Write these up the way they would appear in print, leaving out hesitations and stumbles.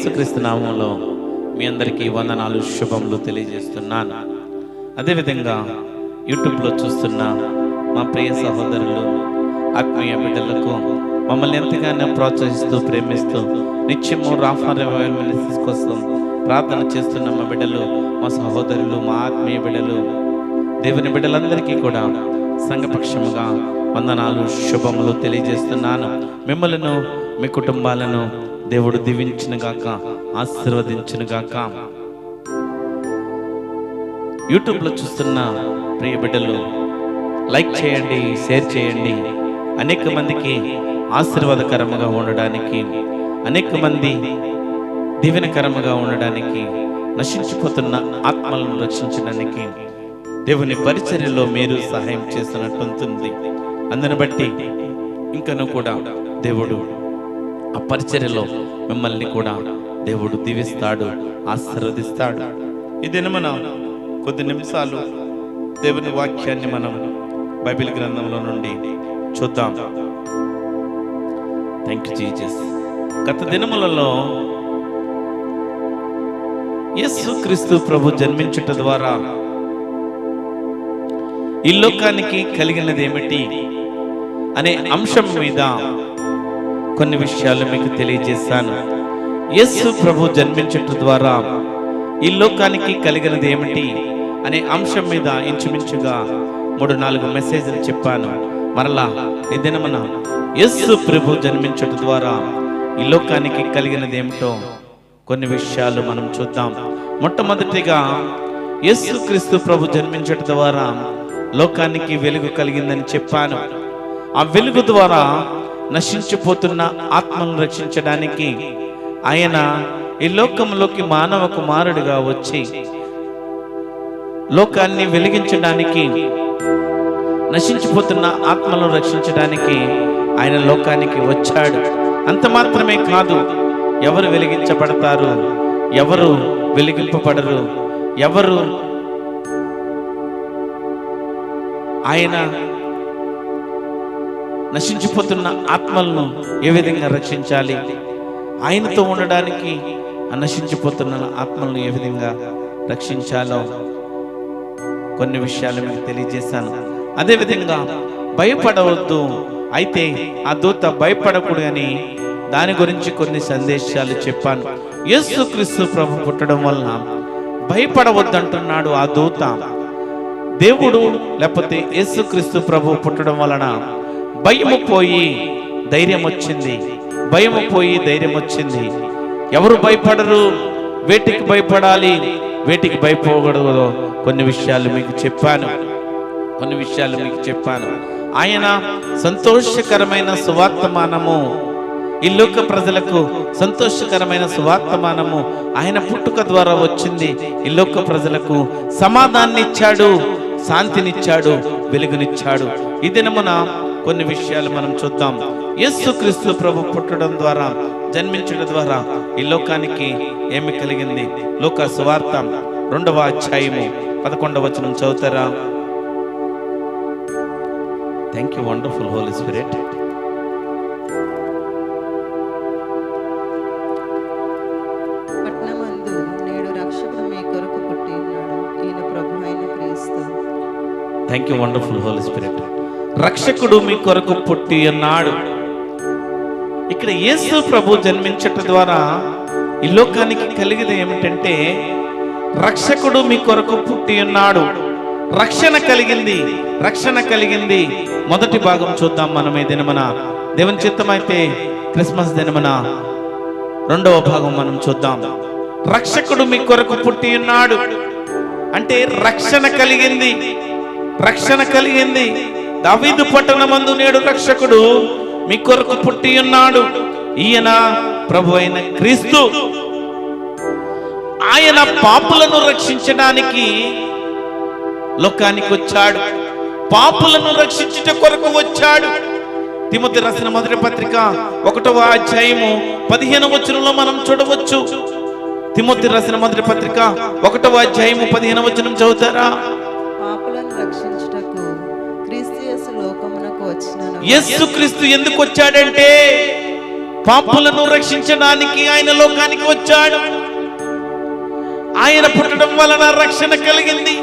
యేసుక్రీస్తు నామములో మీ అందరికీ వందనాలు, శుభములు తెలియజేస్తున్నాను. అదేవిధంగా యూట్యూబ్లో చూస్తున్న మా ప్రియ సహోదరులు, ఆత్మీయ బిడ్డలకు మమ్మల్ని ఎంతగానో ప్రోత్సహిస్తూ ప్రేమిస్తూ నిత్యము రాఫా రివైవల్ మినిస్ట్రీస్ కోసం ప్రార్థన చేస్తున్న మా బిడ్డలు, మా సహోదరులు, మా ఆత్మీయ బిడ్డలు, దేవుని బిడ్డలందరికీ కూడా సంఘపక్షముగా వందనాలు, శుభములు తెలియజేస్తున్నాను. మిమ్మలను, మీ కుటుంబాలను దేవుడు దీవించునుగాక, ఆశీర్వదించునుగాక. యూట్యూబ్లో చూస్తున్న ప్రియ బిడ్డలు, లైక్ చేయండి, షేర్ చేయండి. అనేక మందికి ఆశీర్వాదకరముగా ఉండడానికి, అనేక మంది దీవెనకరముగా ఉండడానికి, నశించిపోతున్న ఆత్మలను రక్షించడానికి దేవుని పరిచర్యలో మీరు సహాయం చేస్తున్నట్టుంటుంది. అందుని బట్టి ఇంకను కూడా దేవుడు ఆ పరిచర్యలో మిమ్మల్ని కూడా దేవుడు దీవిస్తాడు, ఆశీర్వదిస్తాడు. ఈ దినమున కొద్ది నిమిషాలు దేవుని వాక్యాన్ని మనం బైబిల్ గ్రంథంలో నుండి చూద్దాం. Thank you Jesus. గత దినములలో యేసుక్రీస్తు ప్రభు జన్మించుట ద్వారా ఈ లోకానికి కలిగినది ఏమిటి అనే అంశం మీద కొన్ని విషయాలు మీకు తెలియజేశాను. యేసు ప్రభు జన్మించుట ద్వారా ఈ లోకానికి కలిగినది ఏమిటి అనే అంశం మీద ఇంచుమించుగా 3-4 మెసేజ్లు చెప్పాను. మరలా ఈ దినమున యేసు ప్రభు జన్మించుట ద్వారా ఈ లోకానికి కలిగినది ఏమిటో కొన్ని విషయాలు మనం చూద్దాం. మొట్టమొదటిగా యేసుక్రీస్తు ప్రభు జన్మించుట ద్వారా లోకానికి వెలుగు కలిగిందని చెప్పాను. ఆ వెలుగు ద్వారా నశించిపోతున్న ఆత్మలను రక్షించడానికి ఆయన ఈ లోకంలోకి మానవ కుమారుడిగా వచ్చి లోకాన్ని వెలిగించడానికి, నశించిపోతున్న ఆత్మలను రక్షించడానికి ఆయన లోకానికి వచ్చాడు. అంత మాత్రమే కాదు, ఎవరు వెలిగించబడతారు, ఎవరు వెలిగింపబడరు, ఎవరు ఆయన నశించిపోతున్న ఆత్మలను ఏ విధంగా రక్షించాలి, ఆయనతో ఉండడానికి ఆ నశించిపోతున్న ఆత్మలను ఏ విధంగా రక్షించాలో కొన్ని విషయాలు మీకు తెలియజేశాను. అదేవిధంగా భయపడవద్దు, అయితే ఆ దూత భయపడకూడదు అని దాని గురించి కొన్ని సందేశాలు చెప్పాను. యేసుక్రీస్తు ప్రభు పుట్టడం వలన భయపడవద్దు అంటున్నాడు ఆ దూత. దేవుడు లేకపోతే యేసుక్రీస్తు ప్రభు పుట్టడం వలన భయము పోయి ధైర్యం వచ్చింది, భయము పోయి ధైర్యం వచ్చింది. ఎవరు భయపడరు, వేటికి భయపడాలి, వేటికి భయపోకూడదు కొన్ని విషయాలు మీకు చెప్పాను. ఆయన సంతోషకరమైన సువార్తమానము, ఈ లోక ప్రజలకు సంతోషకరమైన సువార్తమానము ఆయన పుట్టుక ద్వారా వచ్చింది. ఈ లోక ప్రజలకు సమాధానాన్ని ఇచ్చాడు, శాంతినిచ్చాడు, వెలుగునిచ్చాడు. ఈ దినమున కొన్ని విషయాలు మనం చూద్దాం. యేసుక్రీస్తు ప్రభు పుట్టడం ద్వారా, జన్మించడం ద్వారా ఈ లోకానికి ఏమి కలిగింది? లోక సువార్త 2వ అధ్యాయము 11వ వచనం చదువుతారా? Thank you wonderful Holi Spirit. పట్నమందు నేడు రక్షకుడు మీ కొరకు పుట్టి ఉన్నాడు, ఈయన ప్రభు అయిన క్రీస్తు. Thank you wonderful Holi spirit. రక్షకుడు మీ కొరకు పుట్టి ఉన్నాడు. ఇక్కడ యేసు ప్రభు జన్మించటం ద్వారా ఈ లోకానికి కలిగేది ఏమిటంటే, రక్షకుడు మీ కొరకు పుట్టి ఉన్నాడు, రక్షణ కలిగింది. మొదటి భాగం చూద్దాం మనం ఈ దినమున. దేవుని చిత్తమైతే క్రిస్మస్ దినమున 2వ భాగం మనం చూద్దాం. రక్షకుడు మీ కొరకు పుట్టి ఉన్నాడు అంటే రక్షణ కలిగింది. దావీదు పట్టణమందు నేడు రక్షకుడు మీ కొరకు పుట్టి ఉన్నాడు, ఈయన ప్రభు అయిన క్రీస్తు. ఆయన పాపులను రక్షించడానికి లోకానికి వచ్చాడు, పాపులను రక్షించుట కొరకు వచ్చాడు. తిమోతి రాసిన మొదటి పత్రిక 1వ అధ్యాయము 15వ వచనంలో మనం చూడవచ్చు. తిమోతి రాసిన మొదటి పత్రిక 1వ అధ్యాయము 15వ వచనం చదువుతారా? పాపులను రక్షించుటకు క్రీస్తు యేసు లోకమునకు వచ్చినను. యేసుక్రీస్తు ఎందుకు వచ్చాడంటే పాపులను రక్షించడానికి ఆయన లోకానికి వచ్చాడు. ఆయన పుట్టడం వలన రక్షణ కలిగింది.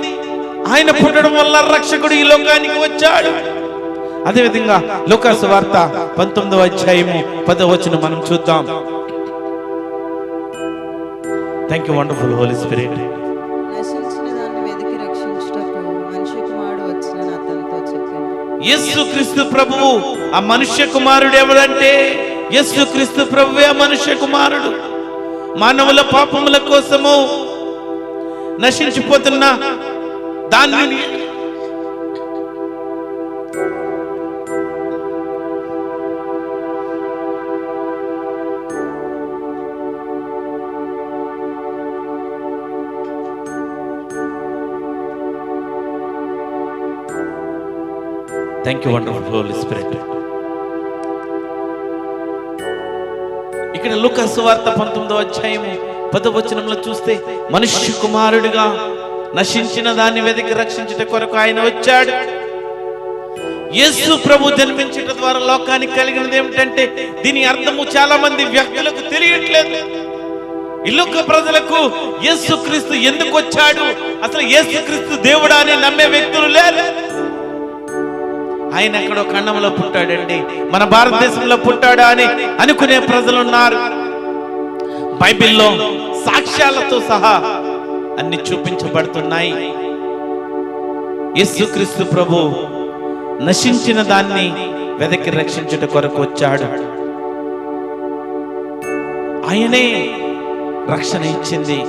ఆయన పుట్టడం వల్ల రక్షకుడు ఈ లోకానికి వచ్చాడు. అదేవిధంగా లూకా సువార్త 19వ అధ్యాయము 10వ వచనం మనం చూద్దాం. Thank you wonderful Holi spirit. నశించిన దాన్ని వెతికి రక్షించుటకు మనిషి కుమారుడు వచ్చినని అతనితో చెప్పాను. యేసుక్రీస్తు ప్రభువు ఆ మనుష్య కుమారుడు ఎవరంటే యేసుక్రీస్తు ప్రభువే ఆ మనుష్య కుమారుడు. మానవుల పాపముల కోసము నశించిపోతున్న దాన్ని thank you wonderful Holi spirit. ఇక్కడ లూకా సువార్త 19వ అధ్యాయము 10వ వచనంలో చూస్తే మనుష్య కుమారుడిగా నశించిన దాన్ని వెతికి రక్షించుట కొరకు ఆయన వచ్చాడు. యేసు ప్రభు జన్మించట ద్వారా లోకానికి కలిగినది ఏమిటంటే దీని అర్థము చాలా మంది వ్యక్తులకు తెలియట్లేదు. ఈ లోక ప్రజలకు యేసుక్రీస్తు ఎందుకు వచ్చాడు, అసలు యేసుక్రీస్తు దేవుడా అని నమ్మే వ్యక్తులు లేరు. ఆయన ఎక్కడో ఖండంలో పుట్టాడండి, మన భారతదేశంలో పుట్టాడా అని అనుకునే ప్రజలు ఉన్నారు. బైబిల్లో సాక్ష్యాలతో సహా అన్ని చూపించబడుతున్నాయి. యేసుక్రీస్తు ప్రభు నశించిన దాన్ని వెదకి రక్షించుట కొరకు వచ్చాడు. ఆయనే రక్షణ ఇచ్చింది.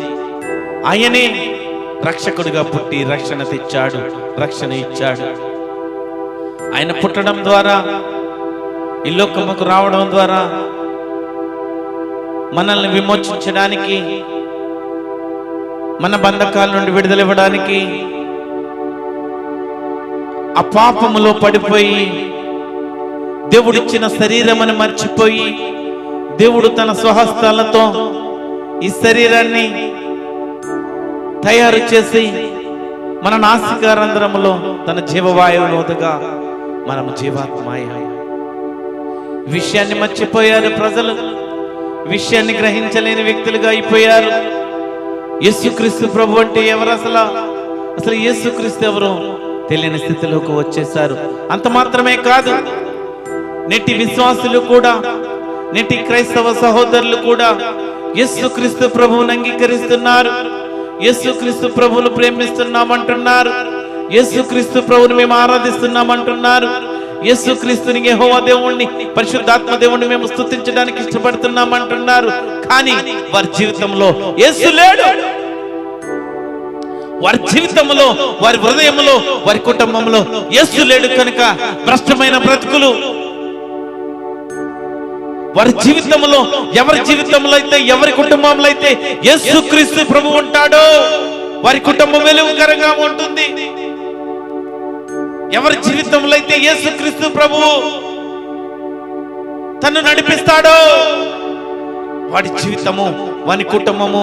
ఆయనే రక్షకుడిగా పుట్టి రక్షణ తెచ్చాడు, రక్షణ ఇచ్చాడు. ఆయన పుట్టడం ద్వారా ఈ లోకముకు రావడం ద్వారా మనల్ని విమోచించడానికి, మన బంధకాల నుండి విడుదల ఇవ్వడానికి, ఆ పాపములో పడిపోయి దేవుడిచ్చిన శరీరమని మర్చిపోయి దేవుడు తన స్వహస్తాలతో ఈ శరీరాన్ని తయారు చేసి మన నాసికారంధ్రములో తన జీవవాయువును వదగా మనం జీవాత్మాయ. విషయాన్ని మర్చిపోయారు ప్రజలు, విషయాన్ని గ్రహించలేని వ్యక్తులుగా అయిపోయారు. యేసుక్రీస్తు ప్రభు అంటే ఎవరు, అసలు యేసుక్రీస్తు ఎవరు తెలియని స్థితిలోకి వచ్చేసారు. అంత మాత్రమే కాదు, నేటి విశ్వాసులు కూడా, నేటి క్రైస్తవ సహోదరులు కూడా యేసుక్రీస్తు ప్రభువుని అంగీకరిస్తున్నారు. యేసుక్రీస్తు ప్రభువును ప్రేమిస్తున్నామంటున్నారు. యేసుక్రీస్తు ప్రభువుని మేము ఆరాధిస్తున్నామంటున్నారు. యేసుక్రీస్తుని యెహోవా దేవుణ్ణి, పరిశుద్ధాత్మ దేవుణ్ణి మేము స్తుతించడానికి ఇష్టపడుతున్నామంటున్నారు. కానీ వారి జీవితంలో యేసు లేడు. వారి జీవితంలో, వారి హృదయంలో, వారి కుటుంబంలో యేసు లేడు కనుక భ్రష్టమైన బ్రతుకులు. వారి జీవితంలో, ఎవరి జీవితంలో అయితే, ఎవరి కుటుంబంలో అయితే యేసుక్రీస్తు ప్రభు ఉంటాడో వారి కుటుంబం వెలుగుకరంగా ఉంటుంది. ఎవరి జీవితంలో అయితే యేసుక్రీస్తు ప్రభువు తను నడిపిస్తాడో వాడి జీవితము, వాని కుటుంబము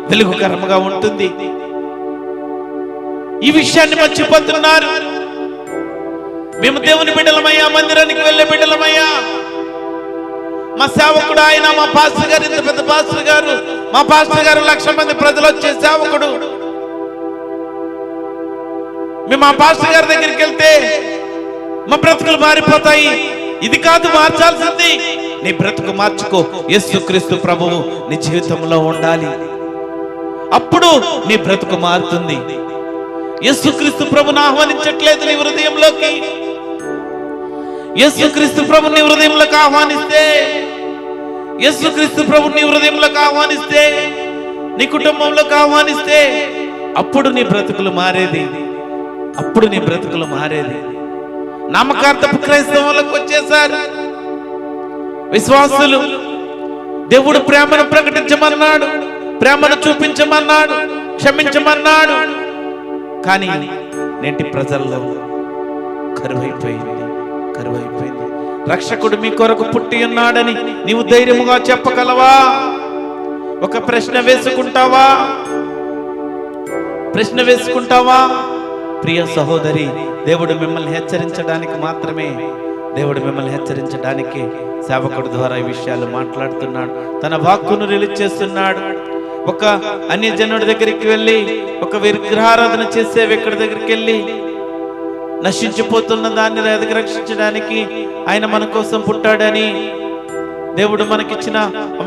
వెలుగుకరంగా ఉంటుంది. ఈ విషయాన్ని మర్చిపోతున్నారు. మేము దేవుని బిడ్డలమయ్యా, మందిరానికి వెళ్ళే బిడ్డలమయ్యా, మా సేవకుడు ఆయన, మా పాస్టర్ గారు, ఇంత పెద్ద పాస్టర్ గారు, మా పాస్టర్ గారు 1,00,000 మంది ప్రజలు వచ్చే సేవకుడు. మేము ఆ పాస్టర్ గారి దగ్గరికి వెళ్తే మా బ్రతుకులు మారిపోతాయి. ఇది కాదు మార్చాల్సింది. నీ బ్రతుకు మార్చుకో. యేసుక్రీస్తు ప్రభువు నీ జీవితంలో ఉండాలి, అప్పుడు నీ బ్రతుకు మారుతుంది. యేసుక్రీస్తు ప్రభుని ఆహ్వానించట్లేదు నీ హృదయంలోకి. యేసుక్రీస్తు ప్రభుని హృదయంలోకి ఆహ్వానిస్తే, యేసుక్రీస్తు ప్రభుని హృదయంలోకి ఆహ్వానిస్తే, నీ కుటుంబంలోకి ఆహ్వానిస్తే అప్పుడు నీ బ్రతుకులు మారేది, అప్పుడు నీ బ్రతుకులు మారేది. నామకార్థపు క్రైస్తవంలోకి వచ్చేసారు విశ్వాసులు. దేవుడు ప్రేమను ప్రకటించమన్నాడు, ప్రేమను చూపించమన్నాడు, క్షమించమన్నాడు. కానీ నేటి ప్రజల్లో కరువైపోయింది. రక్షకుడు మీ కొరకు పుట్టి ఉన్నాడని నీవు ధైర్యముగా చెప్పగలవా? ఒక ప్రశ్న వేసుకుంటావా? ప్రియ సహోదరి, దేవుడు మిమ్మల్ని హెచ్చరించడానికి మాత్రమే దేవుడు మిమ్మల్ని హెచ్చరించడానికి సేవకుడి ద్వారా ఈ విషయాలు మాట్లాడుతున్నాడు. తన వాక్కును రిలీజ్ చేస్తున్నాడు. ఒక అన్యజనుడి దగ్గరికి వెళ్ళి, ఒక విగ్రహారాధన చేసే వ్యక్తి దగ్గరికి వెళ్ళి, నశించిపోతున్న దాన్ని రక్షించడానికి ఆయన మన కోసం పుట్టాడని, దేవుడు మనకిచ్చిన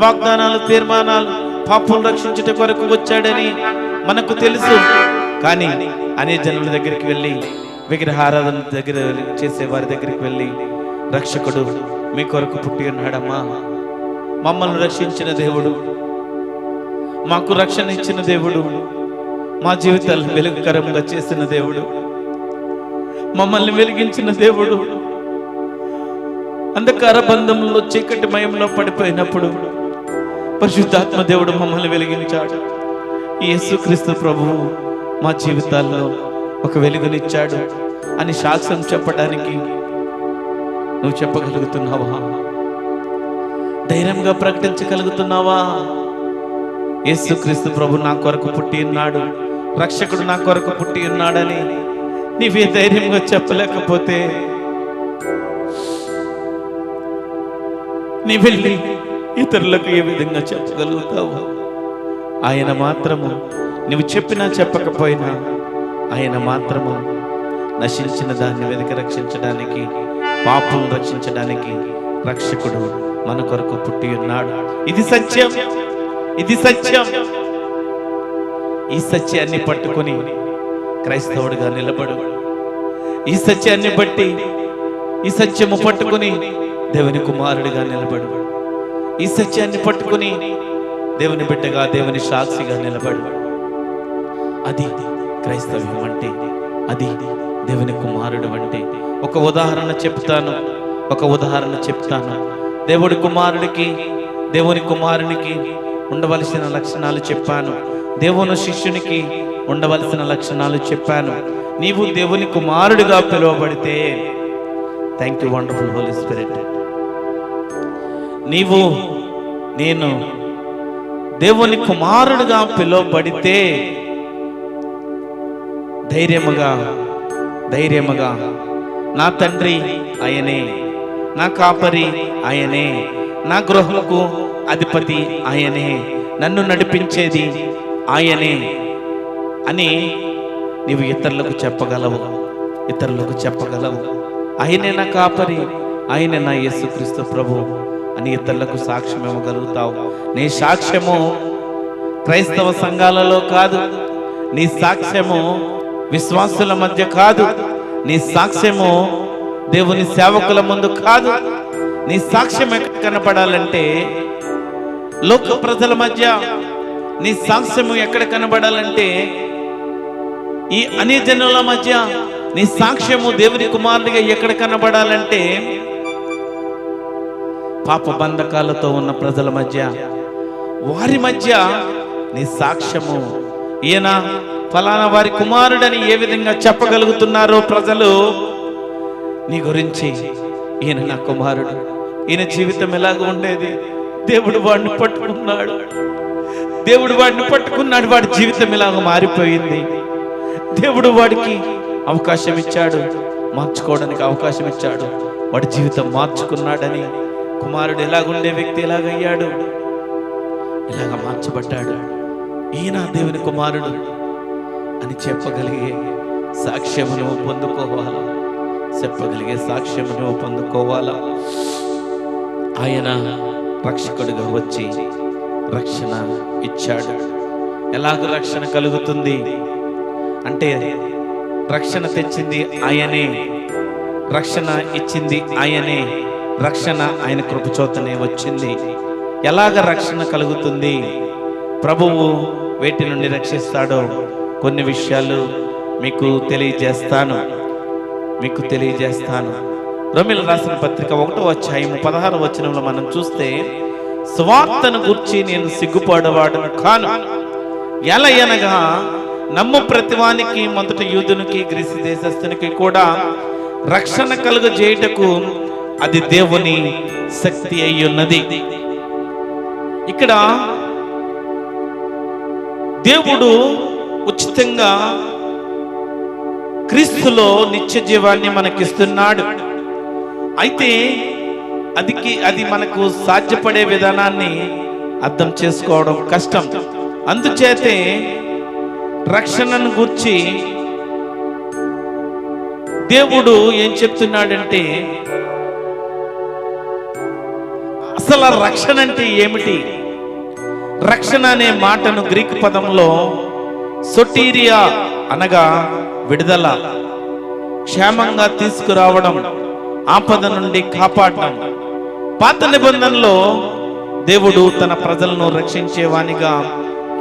వాగ్దానాలు, తీర్మానాలు, పాపం రక్షించుట కొరకు వచ్చాడని మనకు తెలుసు. కానీ అన్యజనుల దగ్గరికి వెళ్ళి, విగ్రహారాధన దగ్గర చేసే వారి దగ్గరికి వెళ్ళి, రక్షకుడు మీ కొరకు పుట్టి ఉన్నాడమ్మా, మమ్మల్ని రక్షించిన దేవుడు, మాకు రక్షణ ఇచ్చిన దేవుడు, మా జీవితాలను వెలుగుకరంగా చేసిన దేవుడు, మమ్మల్ని వెలిగించిన దేవుడు, అంధకార బంధంలో చీకటి మయంలో పడిపోయినప్పుడు పరిశుద్ధాత్మ దేవుడు మమ్మల్ని వెలిగించాడు. యేసుక్రీస్తు ప్రభువు మా జీవితాల్లో ఒక వెలుగునిచ్చాడు అని సాక్ష్యం చెప్పడానికి నువ్వు చెప్పగలుగుతున్నావా? ధైర్యంగా ప్రకటించగలుగుతున్నావా? యేసుక్రీస్తు ప్రభు నా కొరకు పుట్టి ఉన్నాడు, రక్షకుడు నా కొరకు పుట్టి ఉన్నాడని నీవే ధైర్యంగా చెప్పలేకపోతే నీ వెళ్ళి ఇతరులకు ఏ విధంగా చెప్పగలుగుతావు? ఆయన మాత్రము, నువ్వు చెప్పినా చెప్పకపోయినా ఆయన మాత్రము నశించిన దాన్ని వెతికి రక్షించడానికి, పాపం రక్షించడానికి రక్షకుడు మన కొరకు పుట్టి ఉన్నాడు. ఇది సత్యం, ఇది సత్యం. ఈ సత్యాన్ని పట్టుకొని క్రైస్తవుడిగా నిలబడు. ఈ సత్యాన్ని బట్టి, ఈ సత్యము పట్టుకొని దేవుని కుమారుడిగా నిలబడు. ఈ సత్యాన్ని పట్టుకొని దేవుని బిడ్డగా, దేవుని సాక్షిగా నిలబడు. అది క్రైస్తవ్యం అంటే, అది దేవుని కుమారుడు అంటే. ఒక ఉదాహరణ చెప్తాను. దేవుడి కుమారుడికి, దేవుని కుమారునికి ఉండవలసిన లక్షణాలు చెప్పాను. దేవుని శిష్యునికి ఉండవలసిన లక్షణాలు చెప్పాను. నీవు దేవుని కుమారుడిగా పిలువబడితే, thank you wonderful Holi Spirit, నీవు నేను దేవుని కుమారుడిగా పిలువబడితే ధైర్యముగా నా తండ్రి ఆయనే, నా కాపరి ఆయనే, నా గృహముకు అధిపతి ఆయనే, నన్ను నడిపించేది ఆయనే అని నీవు ఇతరులకు చెప్పగలవు. ఆయనే నా కాపరి, ఆయనే నా యేసుక్రీస్తు ప్రభు అని ఇతరులకు సాక్ష్యం ఇవ్వగలుగుతావు. నీ సాక్ష్యము క్రైస్తవ సంఘాలలో కాదు, నీ సాక్ష్యము విశ్వాసుల మధ్య కాదు, నీ సాక్ష్యము దేవుని సేవకుల ముందు కాదు. నీ సాక్ష్యం ఎక్కడ కనపడాలంటే లోక ప్రజల మధ్య. నీ సాక్ష్యము ఎక్కడ కనబడాలంటే ఈ అన్యజనుల మధ్య. నీ సాక్ష్యము దేవుని కుమారుడిగా ఎక్కడ కనబడాలంటే పాప బంధకాలతో ఉన్న ప్రజల మధ్య, వారి మధ్య నీ సాక్ష్యము. ఈయన ఫలానా వారి కుమారుడని ఏ విధంగా చెప్పగలుగుతున్నారో ప్రజలు నీ గురించి, ఈయన నా కుమారుడు, ఈయన జీవితం ఎలాగ ఉండేది, దేవుడు వాడిని పట్టుకున్నాడు, వాడి జీవితం ఇలాగ మారిపోయింది, దేవుడు వాడికి అవకాశం ఇచ్చాడు, మార్చుకోవడానికి అవకాశం ఇచ్చాడు, వాడి జీవితం మార్చుకున్నాడని, కుమారుడు ఎలాగుండే వ్యక్తి ఎలాగయ్యాడు, ఇలాగ మార్చబడ్డాడు, ఈయన దేవుని కుమారుడు అని చెప్పగలిగే సాక్ష్యమును పొందుకోవాలా. ఆయన రక్షకుడిగా వచ్చి రక్షణ ఇచ్చాడు. ఎలాగ రక్షణ కలుగుతుంది అంటే, రక్షణ తెచ్చింది ఆయనే, రక్షణ ఇచ్చింది ఆయనే, రక్షణ ఆయన కృపచోతనే వచ్చింది. ఎలాగ రక్షణ కలుగుతుంది, ప్రభువు వేటి నుండి రక్షిస్తాడో కొన్ని విషయాలు మీకు తెలియజేస్తాను. రోమీయులకు రాసిన పత్రిక 1వ అధ్యాయం 16వ వచనంలో మనం చూస్తే, సువార్తను గూర్చి నేను సిగ్గుపడవాడను కాను, ఎలయనగా నమ్ము ప్రతివానికి, మొదట యూదునికి గ్రీసు దేశస్థునికి కూడా రక్షణ కలుగజేయుటకు అది దేవుని శక్తి అయ్యున్నది. ఇక్కడ దేవుడు ఉచితంగా క్రీస్తులో నిత్య జీవాన్ని మనకిస్తున్నాడు. అయితే అది మనకు సాధ్యపడే విధానాన్ని అర్థం చేసుకోవడం కష్టం. అందుచేతే రక్షణను గూర్చి దేవుడు ఏం చెప్తున్నాడంటే, అసలు రక్షణ అంటే ఏమిటి? రక్షణ అనే మాటను గ్రీక్ పదంలో సొటీరియా అనగా విడుదల, క్షేమంగా తీసుకురావడం, ఆపద నుండి కాపాడడం. పాత నిబంధనలో దేవుడు తన ప్రజలను రక్షించేవానిగా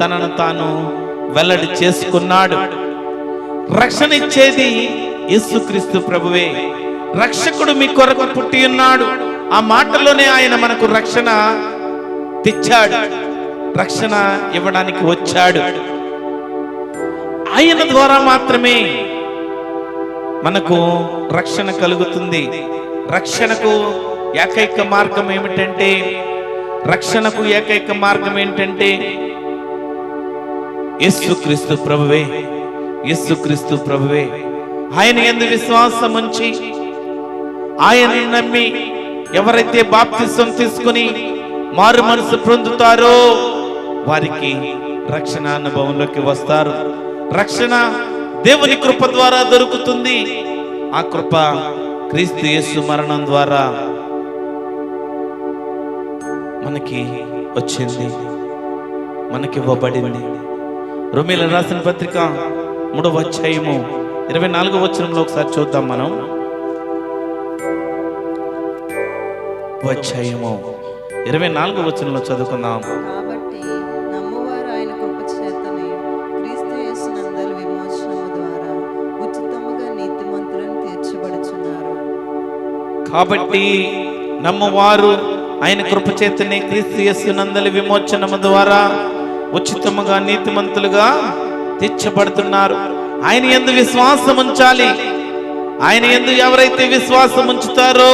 తనను తాను వెల్లడి చేసుకున్నాడు. రక్షణ ఇచ్చేది యేసుక్రీస్తు ప్రభువే. రక్షకుడు మీ కొరకు పుట్టి ఉన్నాడు. ఆ మాటలోనే ఆయన మనకు రక్షణ తెచ్చాడు, రక్షణ ఇవ్వడానికి వచ్చాడు. ఆయన ద్వారా మాత్రమే మనకు రక్షణ కలుగుతుంది. రక్షణకు ఏకైక మార్గం ఏమిటంటే యేసుక్రీస్తు ప్రభువే. యేసుక్రీస్తు ప్రభువే. ఆయన యందు విశ్వాసం ఉంచి ఆయనను నమ్మి ఎవరైతే బాప్తిసం తీసుకుని మారు మనసు పొందుతారో వారికి రక్షణ అనుభవంలోకి వస్తారు. రక్షణ దేవుని కృప ద్వారా దొరుకుతుంది. ఆ కృప క్రీస్తు యేసు మరణం ద్వారా మనకి వచ్చింది, మనకి ఇవ్వబడింది. రోమీయులకు రాసిన పత్రిక 3వ అధ్యాయము 24వ వచనంలో ఒకసారి చూద్దాం. మనం అధ్యాయము 24వ వచనంలో చదువుకుందాం. కాబట్టి నమ్మువారు ఆయన కృప చేతనే క్రీస్తు యేసునందలి విమోచనము ద్వారా ఉచితముగా నీతిమంతులను తీర్చబడుచున్నారు. కాబట్టి నమ్మువారు ఆయన కృప చేతనే క్రీస్తు యేసునందలి విమోచనము ద్వారా ఉచితముగా నీతిమంతులుగా తీర్చబడుతున్నారు. ఆయన యందు విశ్వాసం ఉంచాలి. ఆయన యందు ఎవరైతే విశ్వాసం ఉంచుతారో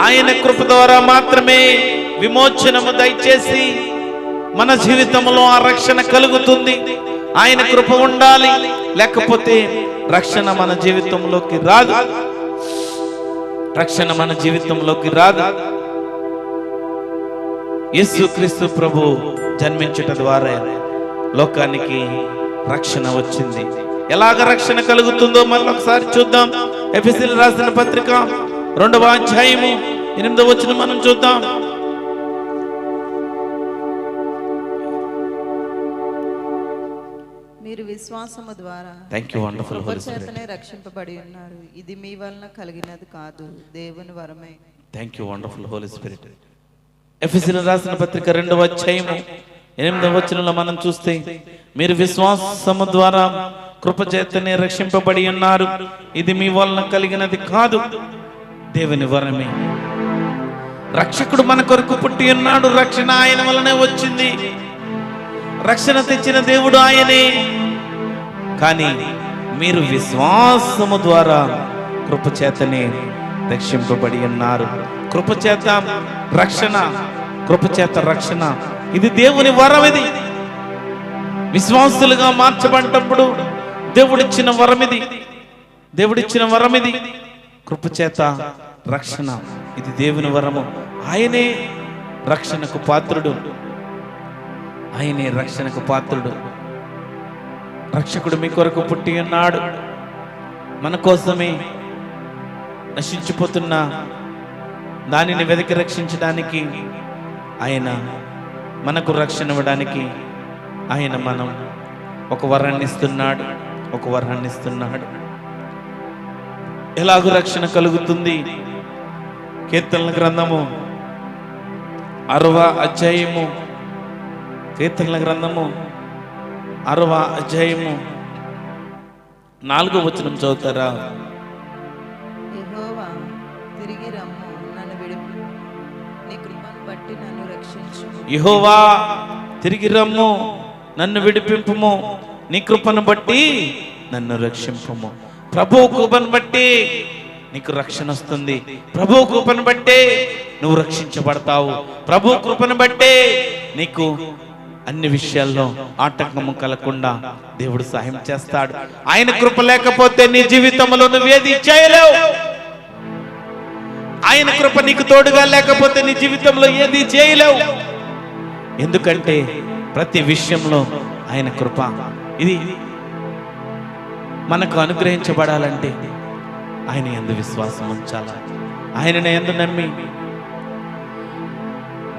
ఆయన కృప ద్వారా మాత్రమే విమోచనము దయచేసి మన జీవితంలో ఆ రక్షణ కలుగుతుంది. ఆయన కృప ఉండాలి, లేకపోతే రక్షణ మన జీవితంలోకి రాదు. రక్షణ మన జీవితంలోకి రాదు. యేసుక్రీస్తు ప్రభు జన్మించుట ద్వారా లోకానికి రక్షణ వచ్చింది. ఎలాగ రక్షణ కలుగుతుందో మళ్ళీ ఒకసారి చూద్దాం. ఎఫెసీయులకు రాసిన పత్రిక 2వ అధ్యాయము 8వ వచనం మనం చూద్దాం. మీరు విశ్వాసము ద్వారా చేతనే రక్షింపబడి ఉన్నారు. ఇది మీ వలన కలిగినది కాదు, దేవుని వరమే. Thank you wonderful Holi Spirit. ఎఫెసీయులకు రాసిన పత్రిక 2వ అధ్యాయము 8వ వచనంలో మనం చూస్తే, మీరు విశ్వాసము ద్వారా కృపచేతనే రక్షింపబడి ఉన్నారు. ఇది మీ వలన కలిగినది కాదు, దేవుని వరమే. రక్షకుడు మన కొరకు పుట్టి ఉన్నాడు. రక్షణ ఆయన వలనే వచ్చింది. రక్షణ తెచ్చిన దేవుడు ఆయనే. కానీ మీరు విశ్వాసము ద్వారా కృపచేతనే రక్షింపబడి ఉన్నారు. కృపచేత రక్షణ, కృపచేత రక్షణ, ఇది దేవుని వరం. ఇది విశ్వాసులుగా మార్చబడినప్పుడు దేవుడిచ్చిన వరం ఇది. దేవుడిచ్చిన వరం ఇది. కృపచేత రక్షణ, ఇది దేవుని వరము. ఆయనే రక్షణకు పాత్రుడు. ఆయనే రక్షణకు పాత్రుడు. రక్షకుడు మీ కొరకు పుట్టి ఉన్నాడు. మన కోసమే నశించిపోతున్న దానిని వెతికి రక్షించడానికి ఆయన, మనకు రక్షణ ఇవ్వడానికి ఆయన మనం ఒక వరాన్ని ఇస్తున్నాడు. ఒక వరాన్ని ఇస్తున్నాడు. ఎలాగూ రక్షణ కలుగుతుంది? కీర్తనల గ్రంథము 6వ అధ్యాయము, కీర్తనల గ్రంథము 6వ అధ్యాయము 4వ వచనం చదువుతారా? యెహోవా తిరిగి రమ్ము, నన్ను విడిపి, నీ కృపను బట్టి నన్ను రక్షించు. యెహోవా తిరిగి రమ్ము, నన్ను విడిపింపుము, నీ కృపను బట్టి నన్ను రక్షింపుము. ప్రభువు కృపను బట్టి నీకు రక్షణ వస్తుంది. ప్రభు కృపను బట్టే నువ్వు రక్షించబడతావు. ప్రభు కృపను బట్టే నీకు అన్ని విషయాల్లో ఆటంకము కలగకుండా దేవుడు సహాయం చేస్తాడు. ఆయన కృప లేకపోతే నీ జీవితంలో నువ్వేది చేయలేవు. ఆయన కృప నీకు తోడుగా లేకపోతే నీ జీవితంలో ఏది చేయలేవు. ఎందుకంటే ప్రతి విషయంలో ఆయన కృప ఇది మనకు అనుగ్రహించబడాలంటే ఆయన యందు విశ్వాసం ఉంచాలా, ఆయనని యందు నమ్మి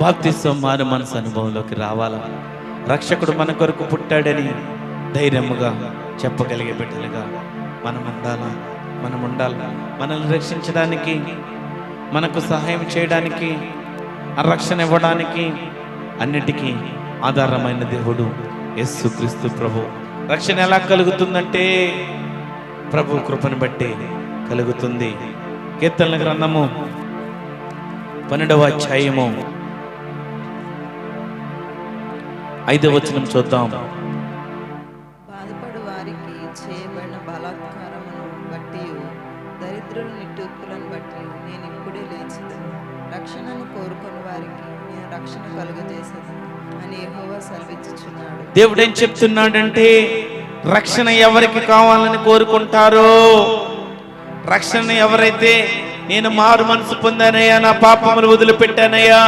బాప్తిస్వం మారు మనసు అనుభవంలోకి రావాలా. రక్షకుడు మన కొరకు పుట్టాడని ధైర్యముగా చెప్పగలిగే బిడ్డలుగా మనం ఉండాలి. మనల్ని రక్షించడానికి, మనకు సహాయం చేయడానికి, ఆ రక్షణ ఇవ్వడానికి అన్నిటికీ ఆధారమైన దేవుడు యేసుక్రీస్తు ప్రభు. రక్షణ ఎలా కలుగుతుందంటే ప్రభు కృపను బట్టి కలుగుతుంది. కీర్తనల గ్రంథము 12వ అధ్యాయము 5వ వచనం చూద్దాం. బాధపడు వారికి చేయబడిన బలాత్కారమును బట్టి, దరిద్రుల నిట్టూర్పులను బట్టి నేను ఇప్పుడే లేచిదను. రక్షణను కోరుకుని వారికి నేను రక్షణ కలుగజేసేది అని యెహోవా సెలవిచ్చుచున్నాడు. దేవుడు ఏం చెప్తున్నాడంటే, రక్షణ ఎవరికి కావాలని కోరుకుంటారో, రక్షణ ఎవరైతే నేను మారు మనసు పొందానయ్యా, నా పాపములు వదిలిపెట్టానయ్యా,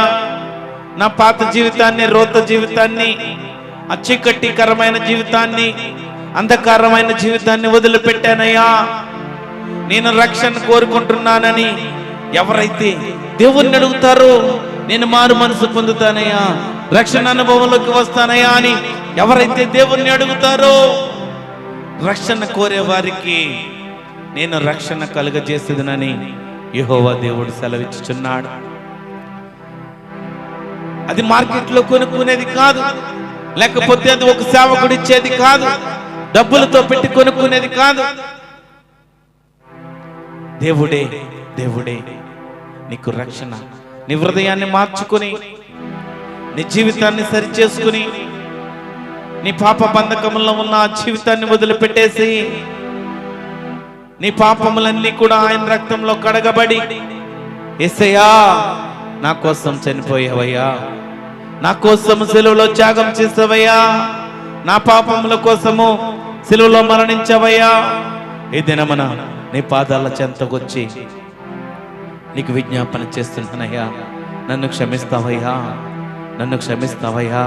నా పాత జీవితాన్ని, రోత జీవితాన్ని, ఆ చీకటికరమైన జీవితాన్ని, అంధకారమైన జీవితాన్ని వదిలిపెట్టానయ్యా, నేను రక్షణ కోరుకుంటున్నానని ఎవరైతే దేవుణ్ణి అడుగుతారో, నేను మారు మనసు పొందుతానయ్యా, రక్షణ అనుభవంలోకి వస్తానయ్యా అని ఎవరైతే దేవుణ్ణి అడుగుతారో, రక్షణ కోరే వారికి నేను రక్షణ కలుగజేసేదనని యెహోవా దేవుడు సెలవిచ్చుచున్నాడు. అది మార్కెట్లో కొనుక్కునేది కాదు, లేకపోతే అది ఒక సేవకుడు ఇచ్చేది కాదు, డబ్బులతో పెట్టి కొనుక్కునేది కాదు. దేవుడే నీకు రక్షణ. నీ హృదయాన్ని మార్చుకుని, నీ జీవితాన్ని సరిచేసుకుని, నీ పాప బంధకముల్లో ఉన్న ఆ జీవితాన్ని వదిలిపెట్టేసి, నీ పాపములన్నీ కూడా ఆయన రక్తంలో కడగబడి, యేసయ్యా నా కోసం చనిపోయావయ్యా, నా కోసం సిలువలో త్యాగం చేసావయ్యా, నా పాపముల కోసము సిలువలో మరణించావయ్యా, ఈ దినమున నీ పాదాల చెంతకొచ్చి నీకు విజ్ఞాపన చేస్తున్నానయ్యా, నన్ను క్షమిస్తావయ్యా, నన్ను క్షమిస్తావయ్యా,